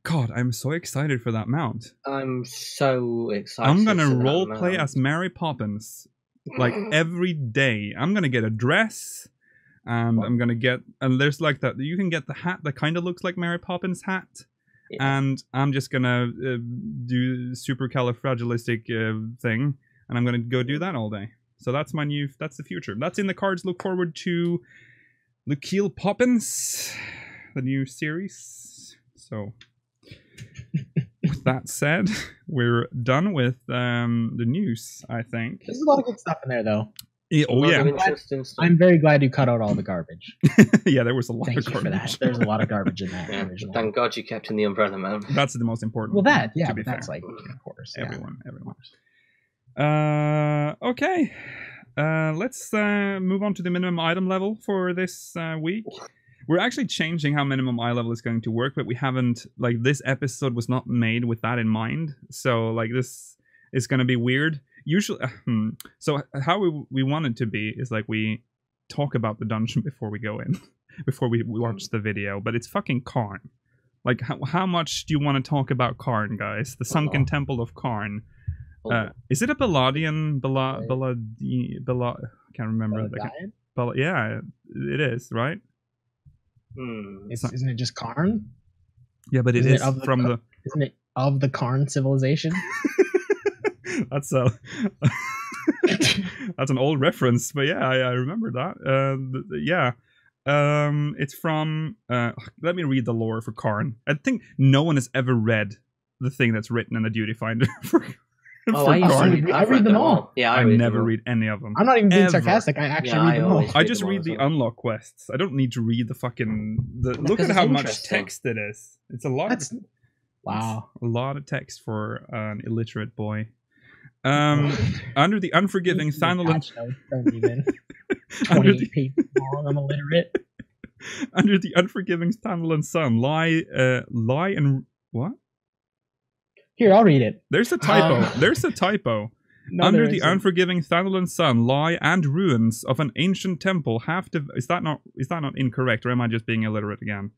God, I'm so excited for that mount. I'm so excited. I'm gonna roleplay as Mary Poppins, like every day. I'm gonna get a dress, and I'm gonna get, and there's like that. You can get the hat that kind of looks like Mary Poppins' hat. Yeah. And I'm just gonna do supercalifragilistic thing, and I'm gonna go do that all day. So that's that's the future. That's in the cards. Look forward to Lukeal Poppins, the new series. So, with that said, we're done with the news, I think. There's a lot of good stuff in there, though. Yeah, I'm very glad you cut out all the garbage. Yeah, there was a lot of garbage. For that. There's a lot of garbage in that original. Thank God you kept in the umbrella mount. That's the most important. Well, that, yeah, but that's like, of course. Everyone. Okay. Let's move on to the minimum item level for this week. We're actually changing how minimum eye level is going to work, but we haven't, like, this episode was not made with that in mind. So, like, this is going to be weird. Usually, so how we want it to be is, like, we talk about the dungeon before we go in, before we watch the video, but it's fucking Karn. Like, how much do you want to talk about Karn, guys? The Sunken Temple of Karn. Is it a Belladian? I can't remember. Yeah, it is, right? Isn't it just Karn? Yeah, but isn't it Isn't it of the Karn civilization? That's that's an old reference, but yeah, I remember that. Yeah. It's from. Let me read the lore for Karn. I think no one has ever read the thing that's written in the Duty Finder for. I read them all. Yeah, I never read any of them. I'm not even being sarcastic. I actually read them all. I just read the unlock quests. I don't need to read the fucking. Look at how much text it is. It's a lot. Wow. A lot of text for an illiterate boy. Under the unforgiving Thanalan. Don't even. 28 pages long. I'm illiterate. Under the unforgiving Thanalan sun lie and what? Here, I'll read it. There's a typo. There's a typo. No, under the unforgiving Thanalan sun lie and ruins of an ancient temple. Is that not incorrect, or am I just being illiterate again?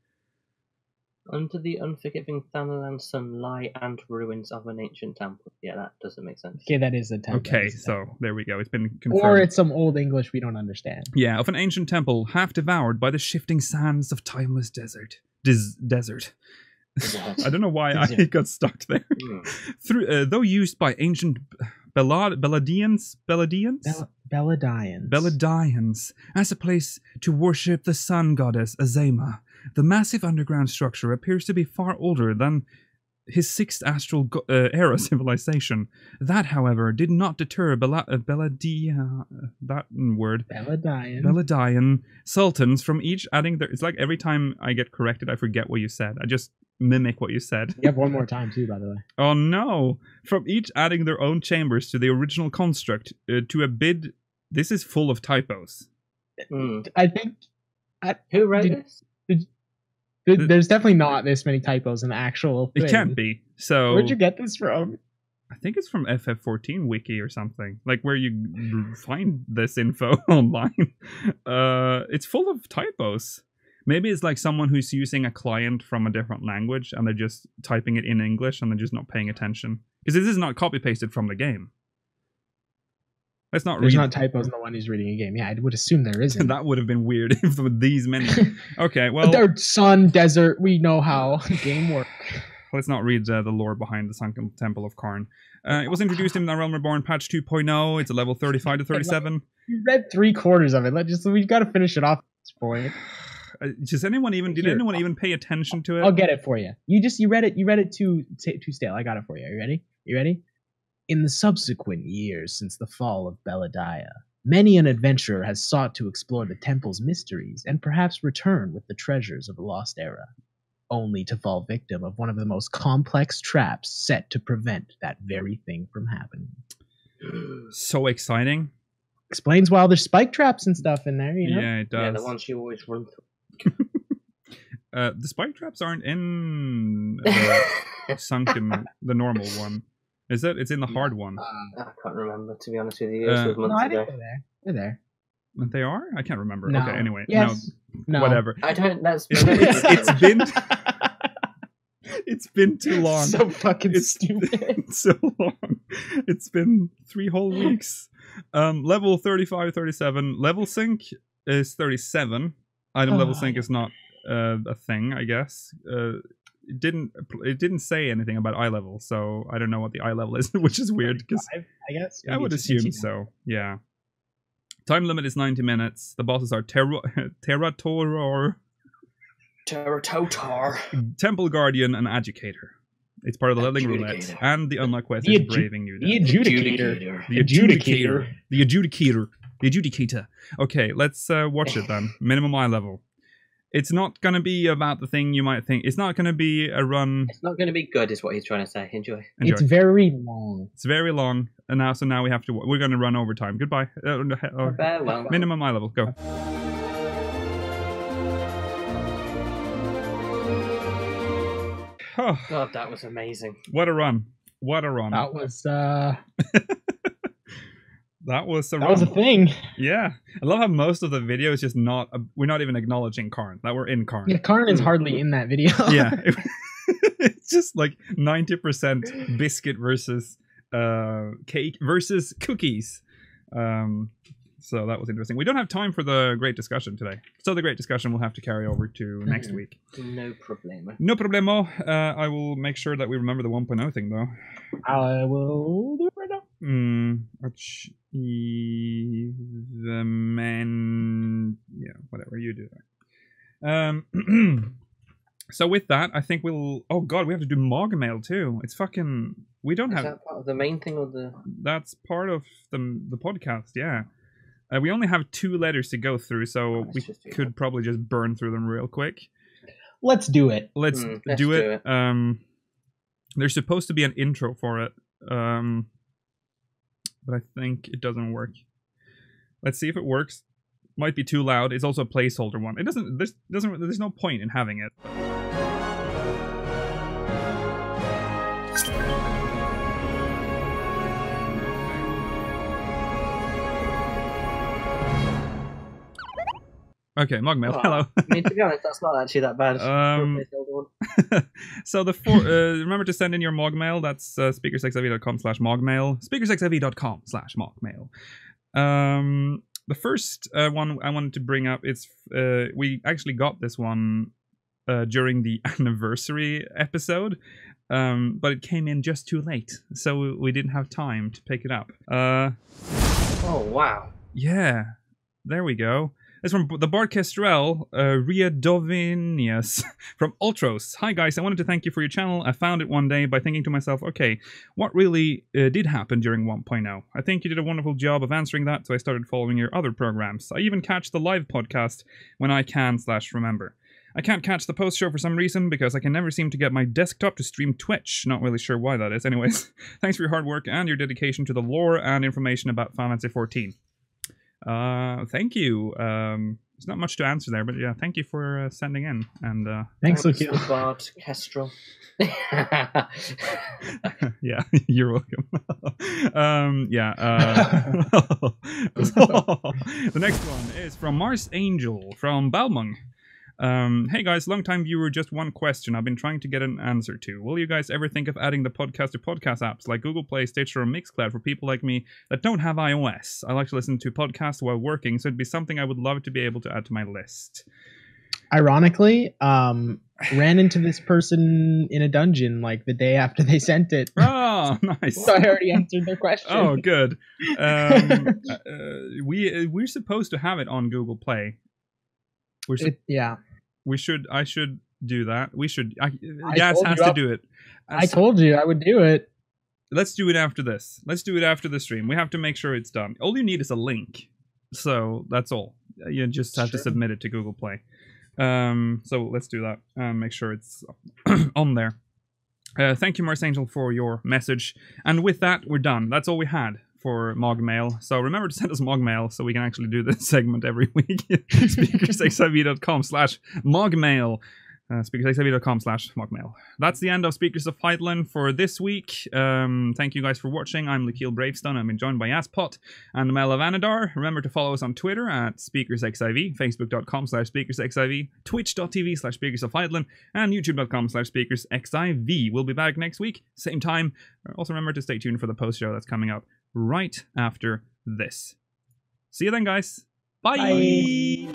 Under the unforgiving Thanalan sun lie and ruins of an ancient temple. Yeah, that doesn't make sense. Okay, that is a typo. Okay, so there we go. It's been confirmed. Or it's some old English we don't understand. Yeah, of an ancient temple, half devoured by the shifting sands of timeless desert. Desert. I don't know why I got stuck there. Through, though used by ancient Belladians as a place to worship the sun goddess Azema, the massive underground structure appears to be far older than his sixth astral era civilization. That, however, did not deter Belladian sultans from each adding their... It's like every time I get corrected, I forget what you said. I just mimic what you said. You have one more time too, by the way. Oh no! From each adding their own chambers to the original construct to a bid... This is full of typos. I think... Who wrote this? There's definitely not this many typos in the actual thing. It can't be. So where'd you get this from? I think it's from FF14 wiki or something. Like where you find this info online. It's full of typos. Maybe it's like someone who's using a client from a different language and they're just typing it in English and they're just not paying attention. Because this is not copy-pasted from the game. Let's not There's not typos in the one who's reading a game. Yeah, I would assume there isn't. That would have been weird if with these many. Okay, well... They're sun, desert, we know how game works. Let's not read the lore behind the Sunken Temple of Karn. It was introduced in the Realm Reborn patch 2.0. It's a level 35 to 37. You read 3/4 of it. We've got to finish it off at this point. Did anyone even pay attention to it? I'll get it for you. You read it too stale. I got it for you. Are you ready? In the subsequent years since the fall of Belladiah, Many an adventurer has sought to explore the temple's mysteries and perhaps return with the treasures of a lost era, only to fall victim of one of the most complex traps set to prevent that very thing from happening. So exciting. Explains why there's spike traps and stuff in there, you know? Yeah, it does. Yeah, the ones you always run through. The spike traps aren't in sunken, the normal one. Is it? It's in the hard one. I can't remember, to be honest with you. This was No, months I think ago. they're there. They are? I can't remember. No. Okay, anyway. Yes. No. Whatever. I don't. That's. It's been... It's been too long. So fucking stupid. It's so long. It's been 3 whole weeks. Level 35, 37. Level sync is 37. Item level sync is not a thing, I guess. It didn't say anything about eye level, so I don't know what the eye level is, which is weird because I guess I would assume so. Yeah. Time limit is 90 minutes. The bosses are Terrator, Temple Guardian, and Adjudicator. It's part of the leveling roulette, and the unlock quest is braving you. The Adjudicator. The Adjudicator. Okay, let's watch it then. Minimum eye level. It's not going to be about the thing you might think. It's not going to be a run. It's not going to be good, is what he's trying to say. Enjoy. It's very long. It's very long, and now we have to. We're going to run over time. Goodbye. Farewell. Minimum eye level. Go. Oh, God, that was amazing. what a run! What a run! That was That was a that was a thing. Yeah, I love how most of the video is just not. We're not even acknowledging Karn. That we're in Karn. Yeah, Karn is hardly in that video. Yeah, it's just like 90% biscuit versus cake versus cookies. So that was interesting. We don't have time for the great discussion today. So the great discussion will have to carry over to next week. No problemo. No problemo. I will make sure that we remember the 1.0 thing, though. I will do it right now. The man... Yeah, whatever. You do that. So with that, I think we'll... Oh, God, we have to do MogMail, too. It's fucking... We don't have... Is that part of the main thing or the... That's part of the podcast, yeah. We only have 2 letters to go through, so we could probably just burn through them real quick. Let's do it. Let's do it. There's supposed to be an intro for it, but I think it doesn't work. Let's see if it works. Might be too loud. It's also a placeholder one. It doesn't. There's no point in having it. Okay, MogMail. Hello. I mean, to be honest, that's not actually that bad. So remember to send in your MogMail. That's speakersxiv.com/MogMail. Speakersxiv.com/MogMail. The first one I wanted to bring up is we actually got this one during the anniversary episode, but it came in just too late, so we didn't have time to pick it up. Oh wow! Yeah, there we go. It's from the Bard Kestrel, Riadovinius from Ultros. Hi guys, I wanted to thank you for your channel. I found it one day by thinking to myself, okay, what really did happen during 1.0? I think you did a wonderful job of answering that, so I started following your other programs. I even catch the live podcast when I can/remember. I can't catch the post show for some reason because I can never seem to get my desktop to stream Twitch. Not really sure why that is. Anyways, thanks for your hard work and your dedication to the lore and information about Final Fantasy XIV. Thank you. There's not much to answer there, but yeah, thank you for sending in. And thanks, Lucio. Bard Kestrel. Yeah, you're welcome. Yeah. The next one is from Mars Angel from Balmung. Hey guys, long time viewer, just one question I've been trying to get an answer to. Will you guys ever think of adding the podcast to podcast apps like Google Play, Stitcher, or Mixcloud for people like me that don't have iOS? I like to listen to podcasts while working, so it'd be something I would love to be able to add to my list. Ironically, ran into this person in a dungeon like the day after they sent it. Oh, nice. So I already answered their question. Oh, good. We're supposed to have it on Google Play. Yeah. I should do that. We should. Gas has to do it. I told you I would do it. Let's do it after this. Let's do it after the stream. We have to make sure it's done. All you need is a link So that's all. You just have to submit it to Google Play. So let's do that. Make sure it's on there. Thank you, Mars Angel, for your message. And with that, we're done. That's all we had for MogMail. So remember to send us MogMail so we can actually do this segment every week. speakersiv.com/MogMail. speakersiv.com/MogMail. That's the end of Speakers of Heidland for this week. Thank you guys for watching. I'm Lakil Bravestone. I'm joined by Aspot and Mel of Anadar. Remember to follow us on Twitter at SpeakersXIV, Facebook.com/SpeakersXIV, Twitch.tv/Speakers of Heidland, and YouTube.com/SpeakersXIV. We'll be back next week, same time. Also remember to stay tuned for the post show that's coming up right after this. See you then, guys. Bye. Bye.